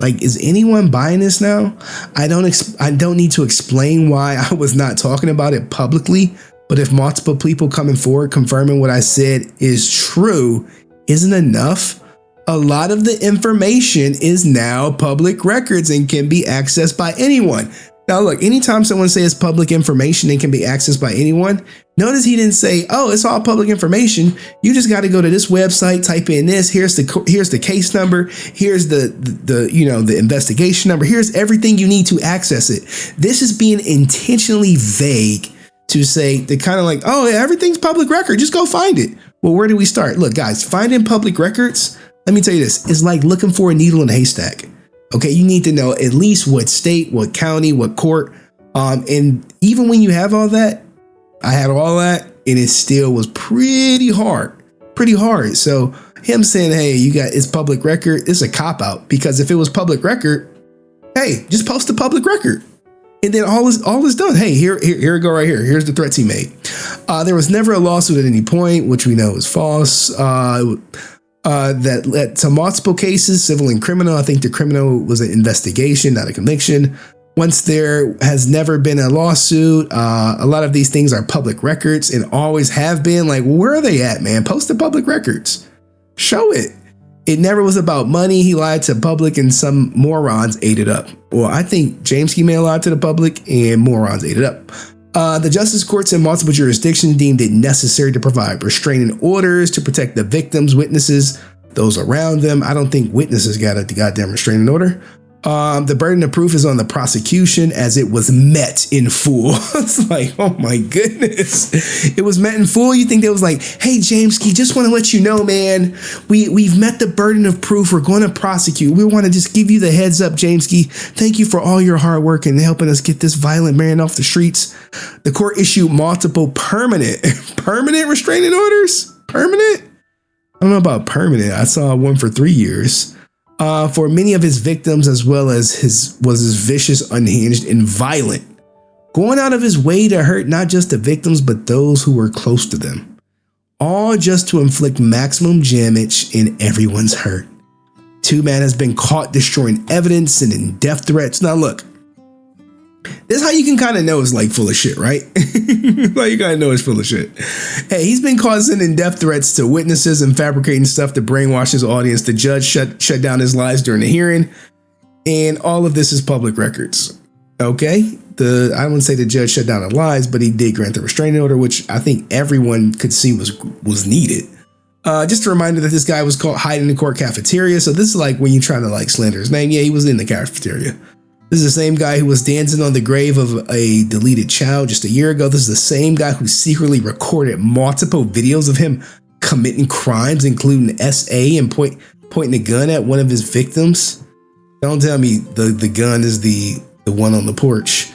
Like, is anyone buying this now? I don't need to explain why I was not talking about it publicly, but if multiple people coming forward confirming what I said is true isn't enough, a lot of the information is now public records and can be accessed by anyone. Now, look, anytime someone says public information and can be accessed by anyone, notice he didn't say, oh, it's all public information. You just got to go to this website, type in this. Here's the case number. Here's the investigation number. Here's everything you need to access it. This is being intentionally vague to say, to kind of like, oh, yeah, everything's public record. Just go find it. Well, where do we start? Look, guys, finding public records, let me tell you this, is like looking for a needle in a haystack. Okay, you need to know at least what state, what county, what court. And even when you have all that, I had all that, and it still was pretty hard. So him saying, hey, it's public record, it's a cop-out, because if it was public record, hey, just post the public record. And then all is done. Hey, here we go right here. Here's the threats he made. There was never a lawsuit at any point, which we know is false. That led to multiple cases, civil and criminal. I think the criminal was an investigation, not a conviction. Once there has never been a lawsuit, a lot of these things are public records and always have been. Like, where are they at, man? Post the public records. Show it. It never was about money. He lied to public and some morons ate it up. Well, I think Jameskii may have lied to the public and morons ate it up. The justice courts in multiple jurisdictions deemed it necessary to provide restraining orders to protect the victims, witnesses, those around them. I don't think witnesses got a goddamn restraining order. The burden of proof is on the prosecution as it was met in full. It's like, oh my goodness. It was met in full. You think they was like, hey, Jameskii, just want to let you know, man, we've met the burden of proof. We're going to prosecute. We want to just give you the heads up, Jameskii. Thank you for all your hard work and helping us get this violent man off the streets. The court issued multiple permanent restraining orders. Permanent? I don't know about permanent. I saw one for 3 years. For many of his victims, as well as his vicious, unhinged, and violent going out of his way to hurt not just the victims, but those who were close to them. All just to inflict maximum damage and everyone's hurt. Twomad has been caught destroying evidence and in death threats. Now look, this is how you can kind of know it's like full of shit, right? Like you kind of know it's full of shit. Hey, he's been causing in death threats to witnesses and fabricating stuff to brainwash his audience. The judge shut down his lies during the hearing, and all of this is public records. Okay, I wouldn't say the judge shut down the lies, but he did grant the restraining order, which I think everyone could see was needed. Just a reminder that this guy was caught hiding in the court cafeteria. So this is like when you're trying to like slander his name. Yeah, he was in the cafeteria. This is the same guy who was dancing on the grave of a deleted child just a year ago. This is the same guy who secretly recorded multiple videos of him committing crimes, including SA and pointing a gun at one of his victims. Don't tell me the gun is the one on the porch.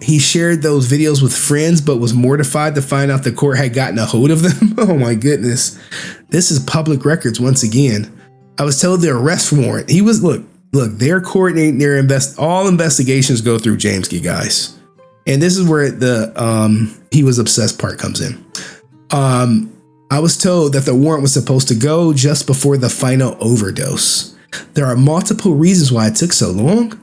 He shared those videos with friends, but was mortified to find out the court had gotten a hold of them. Oh my goodness. This is public records once again. I was told the arrest warrant. He was, look, they're coordinating their all investigations go through Jameskii, guys. And this is where the he was obsessed part comes in. I was told that the warrant was supposed to go just before the final overdose. There are multiple reasons why it took so long.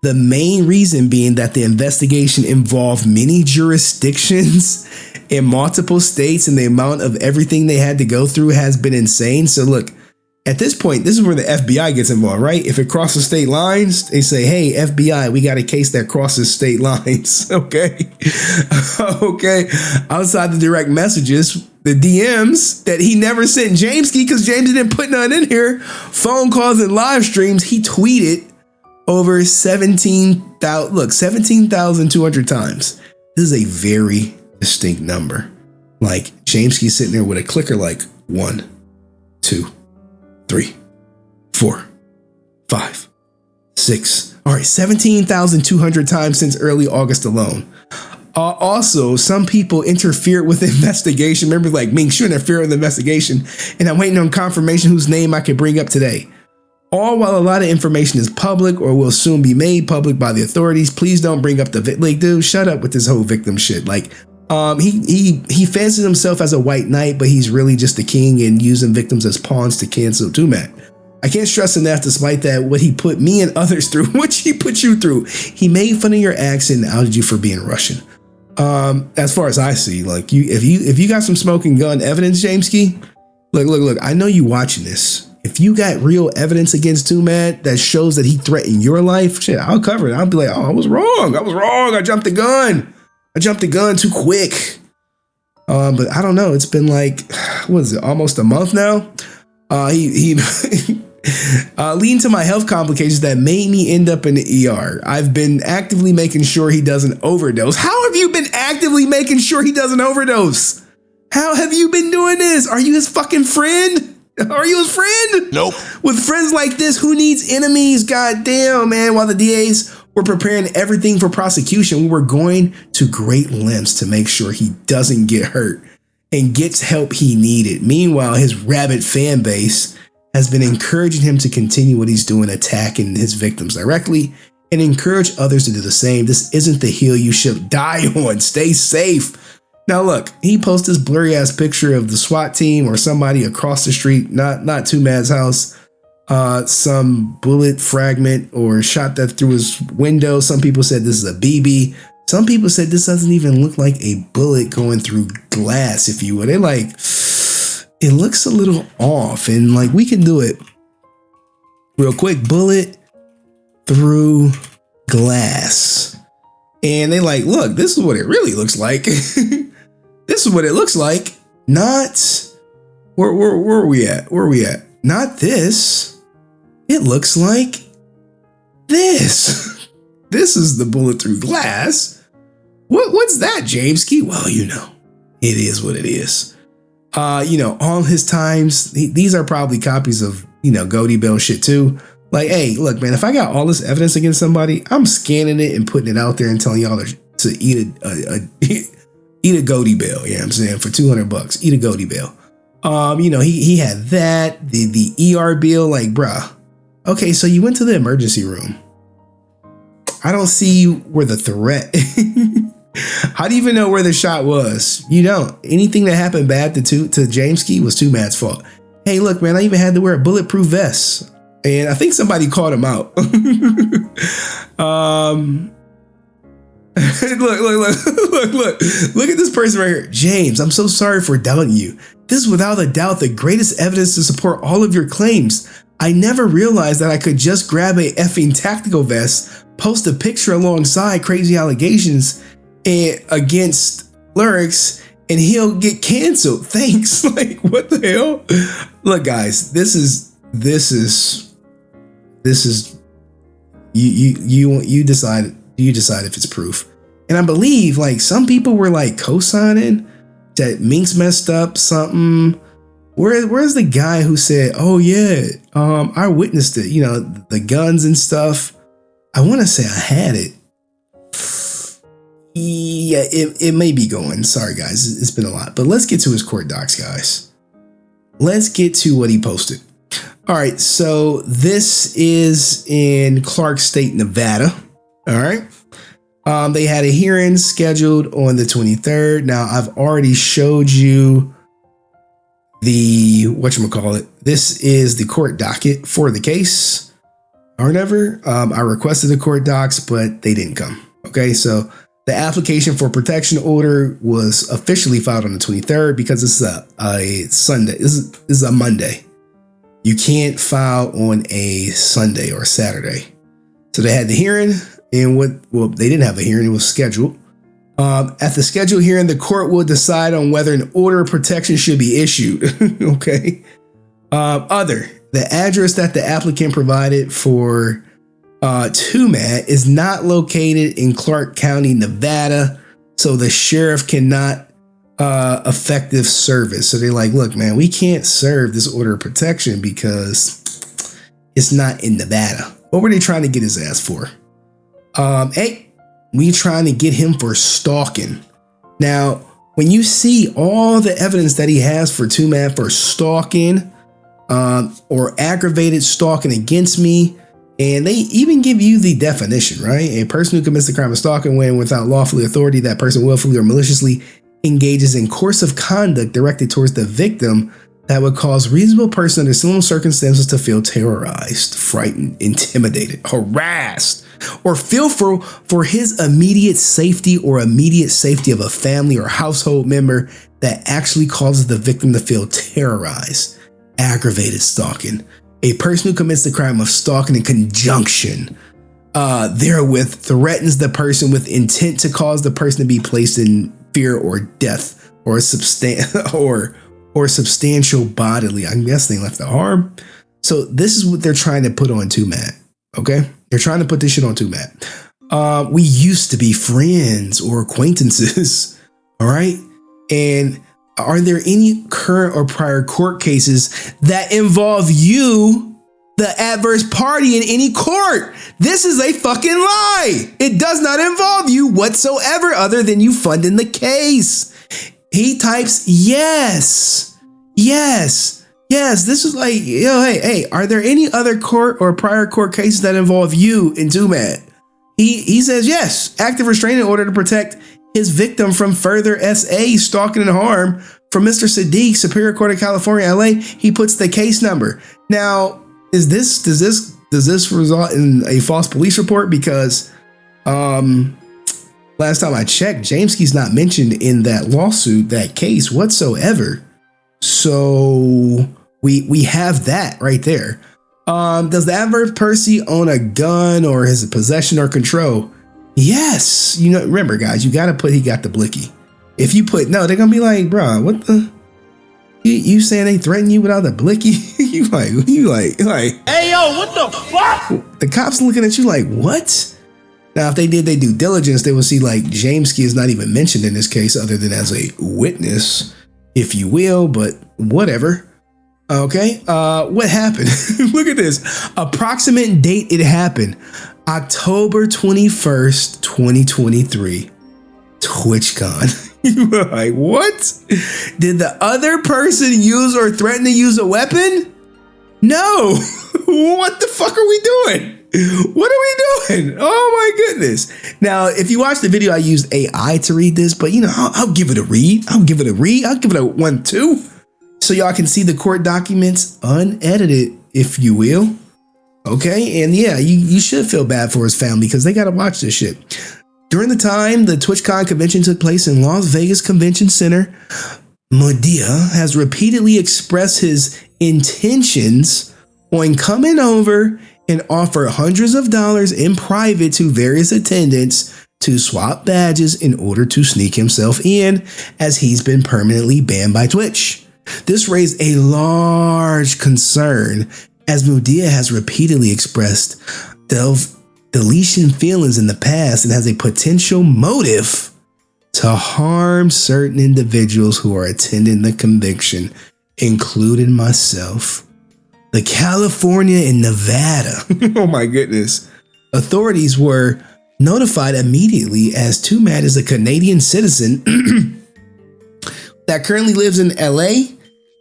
The main reason being that the investigation involved many jurisdictions in multiple states, and the amount of everything they had to go through has been insane. So look, at this point, this is where the FBI gets involved, right? If it crosses state lines, they say, hey, FBI, we got a case that crosses state lines. Okay. Okay. Outside the direct messages, the DMs that he never sent Jameskii because James didn't put none in here, phone calls and live streams, he tweeted over 17,200 times. This is a very distinct number. Like Jameskii sitting there with a clicker like 1, 2, 3, 4, 5, 6. All right, 17,200 times since early August alone. Also, some people interfered with the investigation. Remember, like Ming Shu interfered with the investigation, and I'm waiting on confirmation whose name I can bring up today. All while a lot of information is public or will soon be made public by the authorities. Please don't bring up the like, dude, shut up with this whole victim shit. Like, he fancies himself as a white knight, but he's really just the king and using victims as pawns to cancel Twomad. I can't stress enough, despite that, what he put me and others through, which he put you through. He made fun of your accent and outed you for being Russian. As far as I see, like if you got some smoking gun evidence, Jameskii, look, I know you watching this. If you got real evidence against Twomad that shows that he threatened your life, shit, I'll cover it. I'll be like, oh, I was wrong. I jumped the gun too quick. But I don't know. It's been like, what is it? Almost a month now. He leading to my health complications that made me end up in the ER. I've been actively making sure he doesn't overdose. How have you been actively making sure he doesn't overdose? How have you been doing this? Are you his fucking friend? Are you his friend? Nope. With friends like this, who needs enemies? God damn, man. While the DAs were preparing everything for prosecution, we were going to great lengths to make sure he doesn't get hurt and gets help he needed. Meanwhile, his rabid fan base has been encouraging him to continue what he's doing, attacking his victims directly, and encourage others to do the same. This isn't the hill you should die on. Stay safe. Now look, he posted this blurry ass picture of the SWAT team or somebody across the street, not Twomad's house. Some bullet fragment or shot that through his window. Some people said this is a BB. Some people said this doesn't even look like a bullet going through glass, if you would. They're like, it looks a little off, and like we can do it real quick. Bullet through glass. And they like, look, this is what it really looks like. This is what it looks like. Not where are we at? Where are we at? Not this. It looks like this. This is the bullet through glass. What's that, Jameskii? Well, you know, it is what it is. All his times, these are probably copies of, Goldibell shit too. Like, hey, look, man, if I got all this evidence against somebody, I'm scanning it and putting it out there and telling y'all to eat a Goldibell. You know what I'm saying? For $200, eat a Goldibell. He had that, the ER bill, like, bruh. Okay, so you went to the emergency room. I don't see where the threat. How do you even know where the shot was? You don't. Anything that happened bad to Jameskii was Twomad's fault. Hey, look, man, I even had to wear a bulletproof vest. And I think somebody called him out. Look at this person right here. James, I'm so sorry for doubting you. This is without a doubt the greatest evidence to support all of your claims. I never realized that I could just grab a effing tactical vest, post a picture alongside crazy allegations against lyrics, and he'll get canceled. Thanks. Like, what the hell? Look, guys, this is you decide if it's proof. And I believe like some people were like co-signing that Minx messed up something. Where's the guy who said, oh yeah, I witnessed it, you know, the guns and stuff. I want to say I had it. Yeah, it may be going. Sorry guys, it's been a lot. But let's get to his court docs, guys. Let's get to what he posted. All right, so this is in Clark State, Nevada. All right. They had a hearing scheduled on the 23rd. Now, I've already showed you the, whatchamacallit. This is the court docket for the case or whatever. I requested the court docs, but they didn't come. Okay, so the application for protection order was officially filed on the 23rd because it's a Sunday. This is a Monday. You can't file on a Sunday or Saturday. So they had the hearing, and they didn't have a hearing, it was scheduled. At the scheduled hearing, the court will decide on whether an order of protection should be issued. Okay. The address that the applicant provided for Twomad is not located in Clark County, Nevada, so the sheriff cannot effective service. So they're like, look, man, we can't serve this order of protection because it's not in Nevada. What were they trying to get his ass for? Hey, we trying to get him for stalking. Now, when you see all the evidence that he has for Twomad for stalking, or aggravated stalking against me, and they even give you the definition, right? A person who commits the crime of stalking when without lawfully authority, that person willfully or maliciously engages in course of conduct directed towards the victim that would cause reasonable person under similar circumstances to feel terrorized, frightened, intimidated, harassed, or fearful for his immediate safety or immediate safety of a family or household member that actually causes the victim to feel terrorized. Aggravated stalking. A person who commits the crime of stalking in conjunction therewith threatens the person with intent to cause the person to be placed in fear or death or substantial bodily. I'm guessing left to harm. So this is what they're trying to put on Twomad. Okay, they're trying to put this shit on Twomad. We used to be friends or acquaintances. All right, and are there any current or prior court cases that involve you, the adverse party, in any court? This is a fucking lie. It does not involve you whatsoever other than you funding the case. He types yes. Yes. Yes. This is like, yo, hey, are there any other court or prior court cases that involve you in Twomad? He says yes. Active restraining order to protect his victim from further SA stalking and harm from Mr. Sadiq, Superior Court of California, LA. He puts the case number. Now, does this result in a false police report? Because last time I checked, Jameskii's not mentioned in that lawsuit, that case whatsoever. So we have that right there. Does the adverse person own a gun or his possession or control? Yes. You know, remember guys, you got to put he got the blicky. If you put no, they're gonna be like, bro, what the? You saying they threaten you without the blicky? you like, hey yo, what the fuck? The cops looking at you like, what? Now, if they did their due diligence, they would see like Jameskii is not even mentioned in this case other than as a witness, if you will, but whatever. Okay, what happened? Look at this. Approximate date it happened. October 21st, 2023. TwitchCon. You were like, what? Did the other person use or threaten to use a weapon? No. What the fuck are we doing? What are we doing? Oh my goodness. Now, if you watch the video, I used AI to read this, but I'll give it a read. I'll give it a 1-2. So y'all can see the court documents unedited, if you will. Okay, and yeah, you should feel bad for his family because they got to watch this shit. During the time the TwitchCon convention took place in Las Vegas Convention Center, Medea has repeatedly expressed his intentions on coming over and offer hundreds of dollars in private to various attendants to swap badges in order to sneak himself in, as he's been permanently banned by Twitch. This raised a large concern, as Medea has repeatedly expressed deletion feelings in the past and has a potential motive to harm certain individuals who are attending the convention, including myself. The California and Nevada, oh my goodness, authorities were notified immediately, as Twomad is a Canadian citizen that currently lives in LA.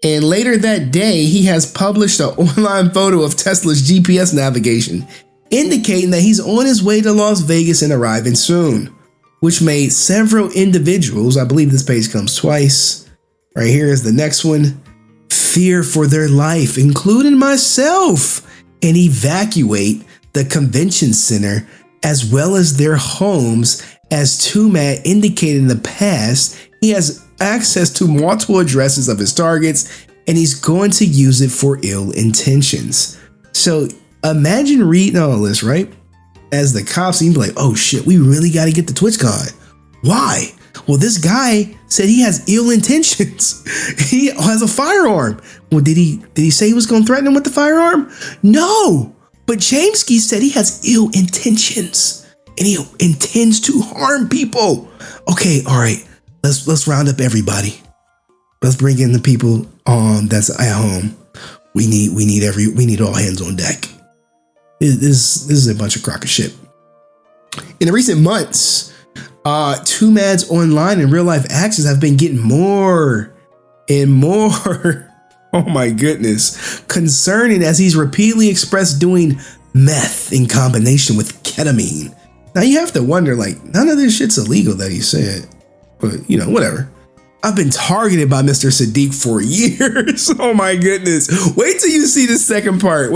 And later that day, he has published an online photo of Tesla's GPS navigation, indicating that he's on his way to Las Vegas and arriving soon, which made several individuals, I believe this page comes twice, right here is the next one, fear for their life, including myself, and evacuate the convention center as well as their homes. As Twomad indicated in the past, he has access to multiple addresses of his targets, and he's going to use it for ill intentions. So imagine reading all this, right? As the cops, you'd be like, oh shit, we really got to get to TwitchCon. Why? Well, this guy said he has ill intentions. He has a firearm. Well, did he say he was going to threaten him with the firearm? No, but Jameskii said he has ill intentions and he intends to harm people. Okay, all right. Let's round up everybody. Let's bring in the people that's at home. We need all hands on deck. This is a bunch of crock of shit. In the recent months, Twomad's online and real life actions have been getting more and more, oh my goodness, concerning, as he's repeatedly expressed doing meth in combination with ketamine. Now you have to wonder, like, none of this shit's illegal that he said, but whatever. I've been targeted by Mr. Sadiq for years. Oh my goodness. Wait till you see the second part.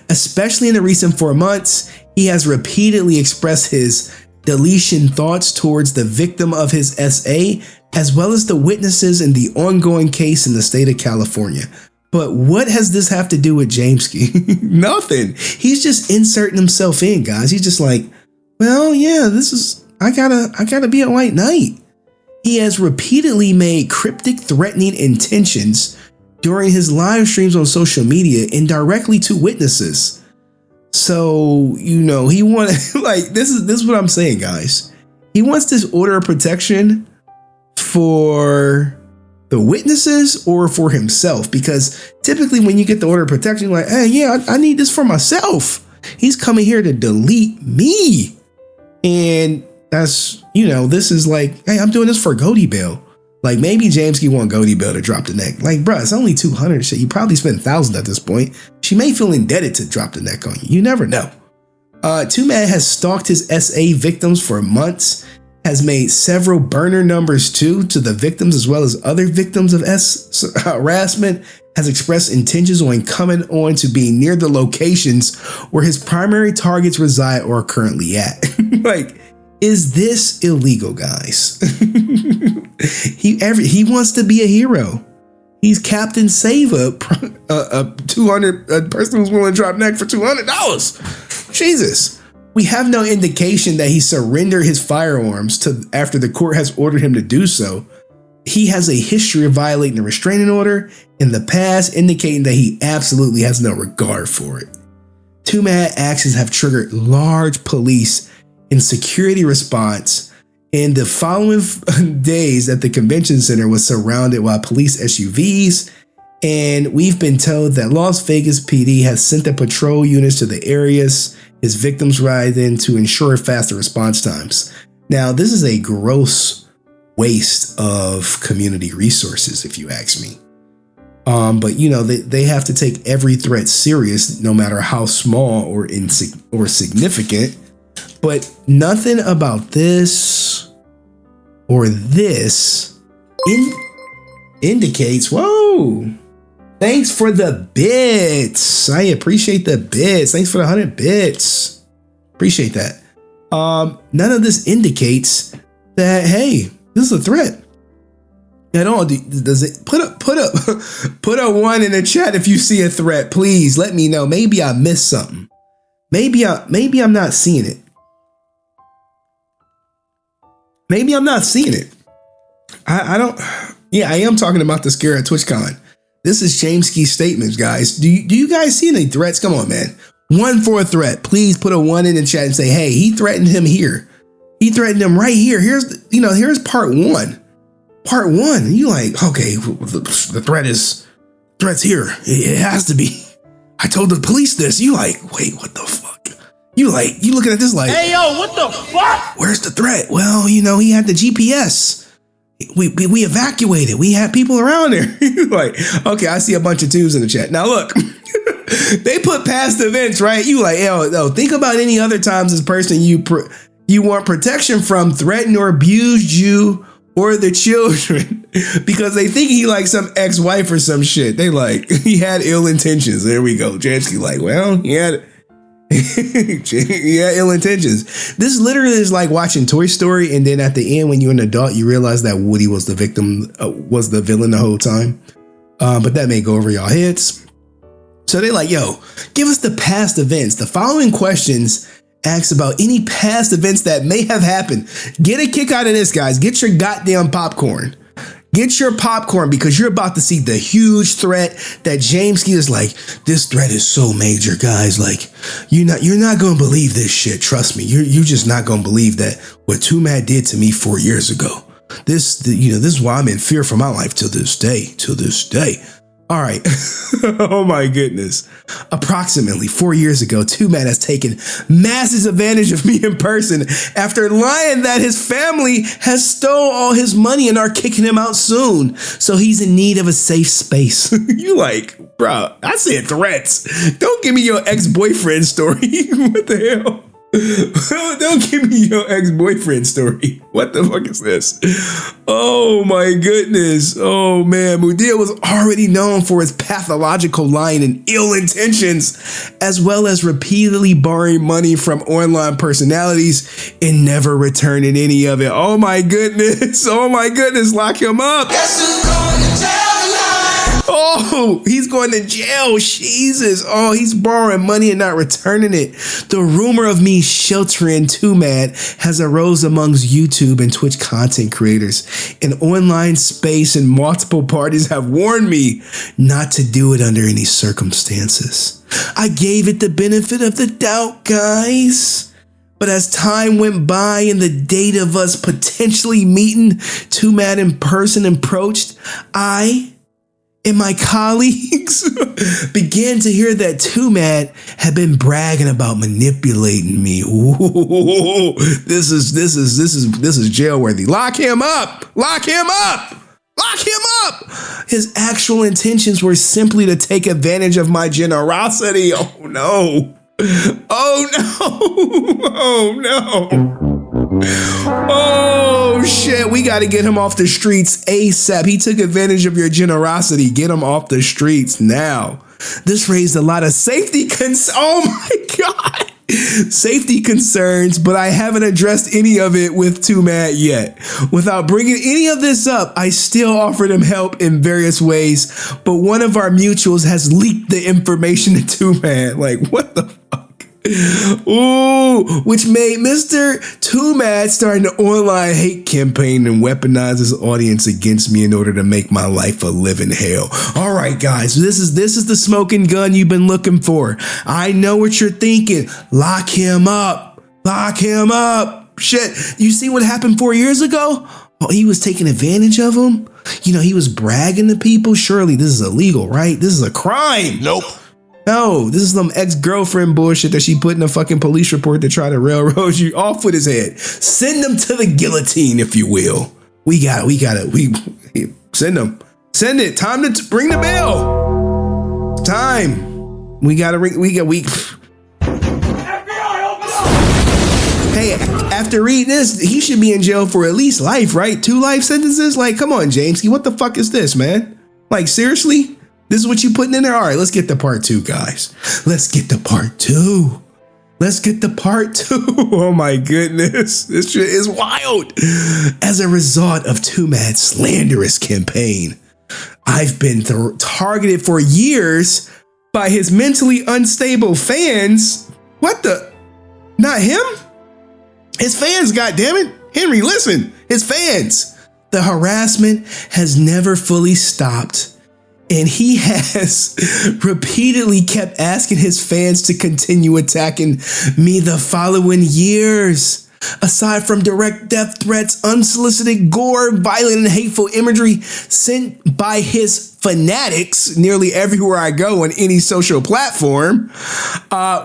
Especially in the recent 4 months, he has repeatedly expressed his deletion thoughts towards the victim of his SA, as well as the witnesses in the ongoing case in the state of California. But what has this have to do with Jameskii? Nothing. He's just inserting himself in, guys. He's just like, well, yeah, I gotta be a white knight. He has repeatedly made cryptic, threatening intentions during his live streams on social media indirectly to witnesses. So, he wanted, like, this is what I'm saying, guys. He wants this order of protection for the witnesses or for himself, because typically when you get the order of protection, you're like, hey, yeah, I need this for myself. He's coming here to delete me. And that's, this is like, hey, I'm doing this for Goldibell. Like, maybe Jameskii want Goldibell to drop the neck. Like, bruh, it's only 200 shit. You probably spent thousands at this point. She may feel indebted to drop the neck on you. You never know. Twomad has stalked his SA victims for months, has made several burner numbers too to the victims as well as other victims of harassment, has expressed intentions on coming on to being near the locations where his primary targets reside or are currently at. Like, is this illegal, guys? He wants to be a hero. He's Captain Save a person who's willing to drop neck for $200. Jesus. We have no indication that he surrendered his firearms after the court has ordered him to do so. He has a history of violating a restraining order in the past, indicating that he absolutely has no regard for it. Twomad actions have triggered large police and security response. In the following days at the convention center was surrounded by police SUVs, and we've been told that Las Vegas PD has sent the patrol units to the areas his victims ride in to ensure faster response times. Now, this is a gross waste of community resources, if you ask me. But you know, they have to take every threat serious, no matter how small or significant. But nothing about this or this indicates. Whoa! Thanks for the bits. I appreciate the bits. Thanks for the 100 bits. Appreciate that. None of this indicates that, hey, this is a threat at all. Does it put a 1 in the chat if you see a threat? Please let me know. Maybe I missed something. Maybe I'm not seeing it. Maybe I'm not seeing it. I don't. Yeah, I am talking about the scare at TwitchCon. This is Jameskii statements, guys. Do you guys see any threats? Come on, man. 1 for a threat. Please put a 1 in the chat and say, hey, he threatened him here. He threatened him right here. Here's part 1. Part 1. You like, okay, the threat's here. It has to be. I told the police this. You like, wait, what the fuck? You looking at this like, Hey, yo, what the fuck? Where's the threat? Well, you know, he had the GPS. We evacuated. We had people around there. Like, okay, I see a bunch of 2s in the chat. Now look, they put past events, right? You like, yo, think about any other times this person you want protection from threatened or abused you or the children because they think he like some ex-wife or some shit. They like, he had ill intentions. There we go. Jameskii like, well, he had ill intentions. This literally is like watching Toy Story, and then at the end, when you're an adult, you realize that Woody was the victim, was the villain the whole time. But that may go over y'all heads. So they're like, yo, give us the past events. The following questions asks about any past events that may have happened. Get a kick out of this, guys. Get your goddamn popcorn. Get your popcorn because you're about to see the huge threat that Jameskii is like, this threat is so major, guys. Like, you're not going to believe this shit. Trust me. You're just not going to believe that what Twomad did to me 4 years ago. This is why I'm in fear for my life till this day. All right. Oh my goodness. Approximately 4 years ago, Twomad has taken massive advantage of me in person after lying that his family has stole all his money and are kicking him out soon. So he's in need of a safe space. You like, bro, I said threats. Don't give me your ex-boyfriend story. What the hell? Don't give me your ex-boyfriend story. What the fuck is this? Oh my goodness. Oh man, Mudir was already known for his pathological lying and ill intentions, as well as repeatedly borrowing money from online personalities and never returning any of it. Oh my goodness. Oh my goodness. Lock him up. Oh, he's going to jail. Jesus. Oh, he's borrowing money and not returning it. The rumor of me sheltering Twomad has arose amongst YouTube and Twitch content creators. An online space and multiple parties have warned me not to do it under any circumstances. I gave it the benefit of the doubt, guys. But as time went by and the date of us potentially meeting Twomad in person approached, I and my colleagues began to hear that Twomad had been bragging about manipulating me. Ooh, this is jail worthy. Lock him up. Lock him up. Lock him up. His actual intentions were simply to take advantage of my generosity. Oh no. Oh no. Oh no. Oh shit, we got to get him off the streets ASAP. He took advantage of your generosity. Get him off the streets now. This raised a lot of safety concerns. Oh my God. Safety concerns, but I haven't addressed any of it with Twomad yet. Without bringing any of this up, I still offered him help in various ways, but one of our mutuals has leaked the information to Twomad. Like, what the fuck? Ooh, which made Mr. Twomad start an online hate campaign and weaponize his audience against me in order to make my life a living hell. All right, guys, this is the smoking gun you've been looking for. I know what you're thinking. Lock him up. Lock him up. Shit, you see what happened 4 years ago? Oh, he was taking advantage of him. You know, he was bragging to people. Surely this is illegal, right? This is a crime. Nope. No, this is some ex-girlfriend bullshit that she put in a fucking police report to try to railroad you off with his head. Send him to the guillotine, if you will. We got it. We send him. Send it. Time to ring the bell. Time. We gotta ring. Hey, after reading this, he should be in jail for at least life, right? 2 life sentences? Like, come on, Jameskii. What the fuck is this, man? Like, seriously? This is what you putting in there? All right, let's get to part 2, guys. Let's get to part 2. Let's get to part 2. Oh my goodness. This shit is wild. As a result of Twomad's slanderous campaign, I've been targeted for years by his mentally unstable fans. What the? Not him? His fans, goddammit. Henry, listen. His fans. The harassment has never fully stopped. And he has repeatedly kept asking his fans to continue attacking me the following years. Aside from direct death threats, unsolicited gore, violent and hateful imagery sent by his fanatics nearly everywhere I go on any social platform,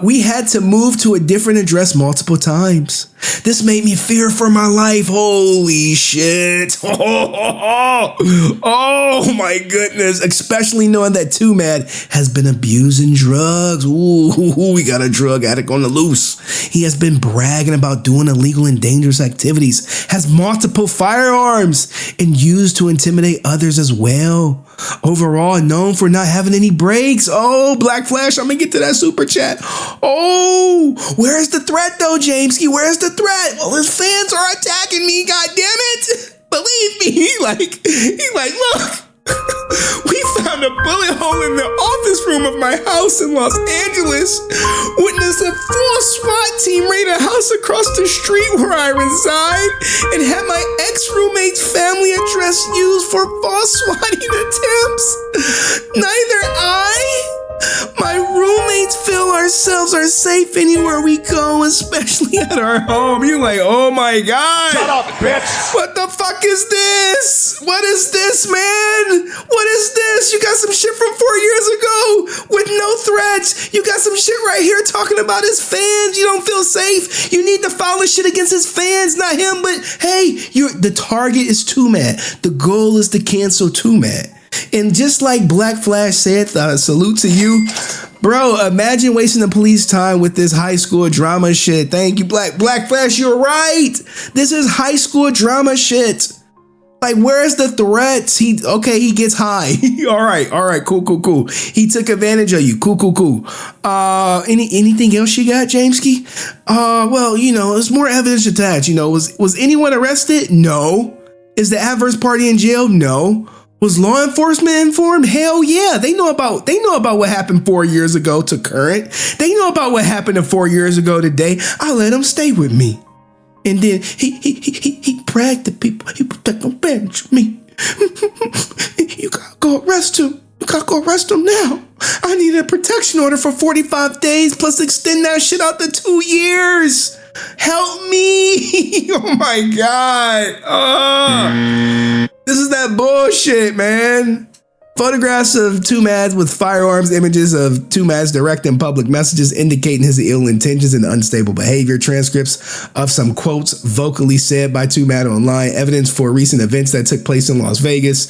we had to move to a different address multiple times. This made me fear for my life. Holy shit. Oh my goodness. Especially knowing that Twomad has been abusing drugs. Ooh, we got a drug addict on the loose. He has been bragging about doing illegal and dangerous activities, has multiple firearms, and used to intimidate others as well. Overall, known for not having any breaks. Oh, Black Flash, I'm gonna get to that super chat. Oh, where's the threat though, Jameskii? Where's the threat? Well, his fans are attacking me, god damn it. Believe me, he like, look, we found a bullet hole in the office room of my house in Los Angeles. Witnessed a full SWAT team raid a house across the street where I reside and had my ex-roommate's family address used for false swatting attempts. Neither my roommates feel ourselves are safe anywhere we go, especially at our home. You're like, oh my God. Shut up, bitch. What the fuck is this? What is this, man? What is this? You got some shit from 4 years ago with no threats. You got some shit right here talking about his fans. You don't feel safe. You need to file this shit against his fans, not him. But hey, the target is Twomad. The goal is to cancel Twomad. And just like Black Flash said, salute to you. Bro, imagine wasting the police time with this high school drama shit. Thank you, Black Flash, you're right. This is high school drama shit. Like, where's the threats? He gets high. All right, cool. He took advantage of you. Cool. Anything else you got, Jameskii? Well, there's more evidence attached. Was anyone arrested? No. Is the adverse party in jail? No. Was law enforcement informed? Hell yeah. They know about what happened 4 years ago to current. They know about what happened 4 years ago today. I let them stay with me. And then he bragged to people. He put that on bench me. You gotta go arrest him. You gotta go arrest him now. I need a protection order for 45 days plus extend that shit out to 2 years. Help me. Oh my God. This is that bullshit, man. Photographs of Twomad with firearms, images of Twomad's direct and public messages indicating his ill intentions and unstable behavior, transcripts of some quotes vocally said by Twomad online, evidence for recent events that took place in Las Vegas.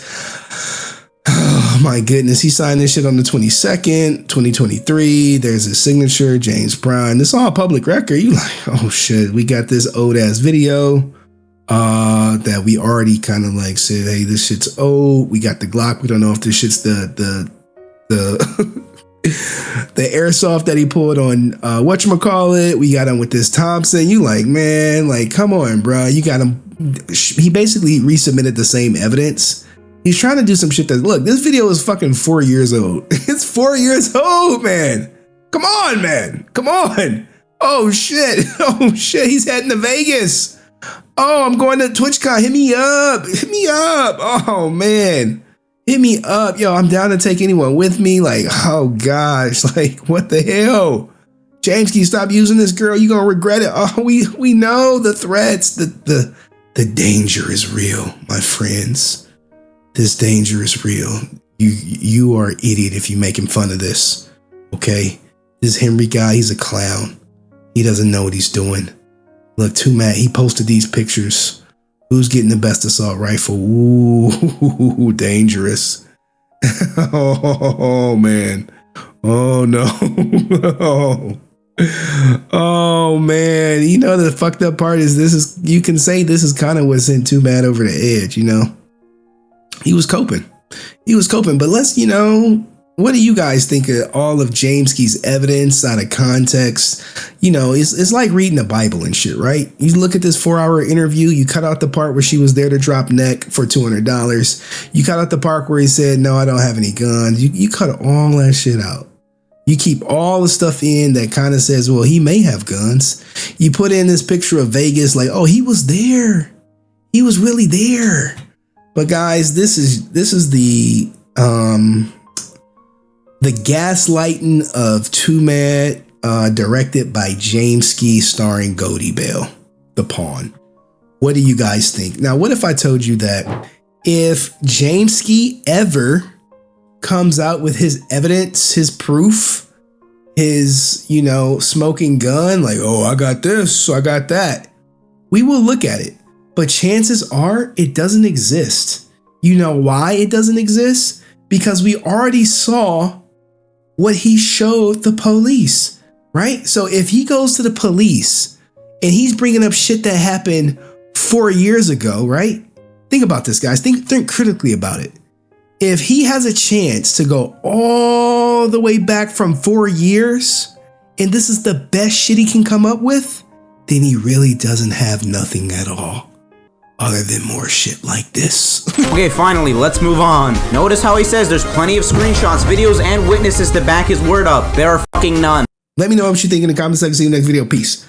Oh my goodness, he signed this shit on the 22nd, 2023. There's his signature, James Brown. This all public record. You like, oh shit, we got this old ass video that we already kind of like said, hey, this shit's old. We got the Glock. We don't know if this shit's the airsoft that he pulled on whatchamacallit. We got him with this Thompson. You like, man, like, come on, bro. You got him. He basically resubmitted the same evidence. He's trying to do some shit that, look, this video is fucking 4 years old. It's 4 years old, man. Come on, man. Come on. Oh shit. Oh shit. He's heading to Vegas. Oh, I'm going to TwitchCon. Hit me up. Oh man. Hit me up. Yo, I'm down to take anyone with me. Like, oh gosh. Like, what the hell? Jameskii, stop using this, girl. You're gonna regret it. Oh, we know the threats. The danger is real, my friends. This danger is real. You are an idiot if you're making fun of this. Okay? This Henry guy, he's a clown. He doesn't know what he's doing. Look, Twomad, he posted these pictures. Who's getting the best assault rifle? Ooh, dangerous. Oh man. Oh no. Oh man. You know the fucked up part is you can say this is kind of what sent Twomad over the edge, you know. He was coping. But let's, what do you guys think of all of Jameskii's evidence out of context? It's like reading the Bible and shit, right? You look at this 4-hour interview, you cut out the part where she was there to drop neck for $200. You cut out the part where he said, no, I don't have any guns. You cut all that shit out. You keep all the stuff in that kind of says, well, he may have guns. You put in this picture of Vegas like, oh, he was there. He was really there. But guys, this is the Gaslighting of Twomad, directed by Jameskii, starring Goldibell, the pawn. What do you guys think? Now, what if I told you that if Jameskii ever comes out with his evidence, his proof, his, smoking gun, like, oh, I got this, I got that, we will look at it. But chances are it doesn't exist. You know why it doesn't exist? Because we already saw what he showed the police, right? So if he goes to the police and he's bringing up shit that happened 4 years ago, right? Think about this, guys. Think critically about it. If he has a chance to go all the way back from 4 years and this is the best shit he can come up with, then he really doesn't have nothing at all other than more shit like this. Okay, finally, let's move on. Notice how he says there's plenty of screenshots, videos, and witnesses to back his word up. There are fucking none. Let me know what you think in the comment section. See you next video. Peace.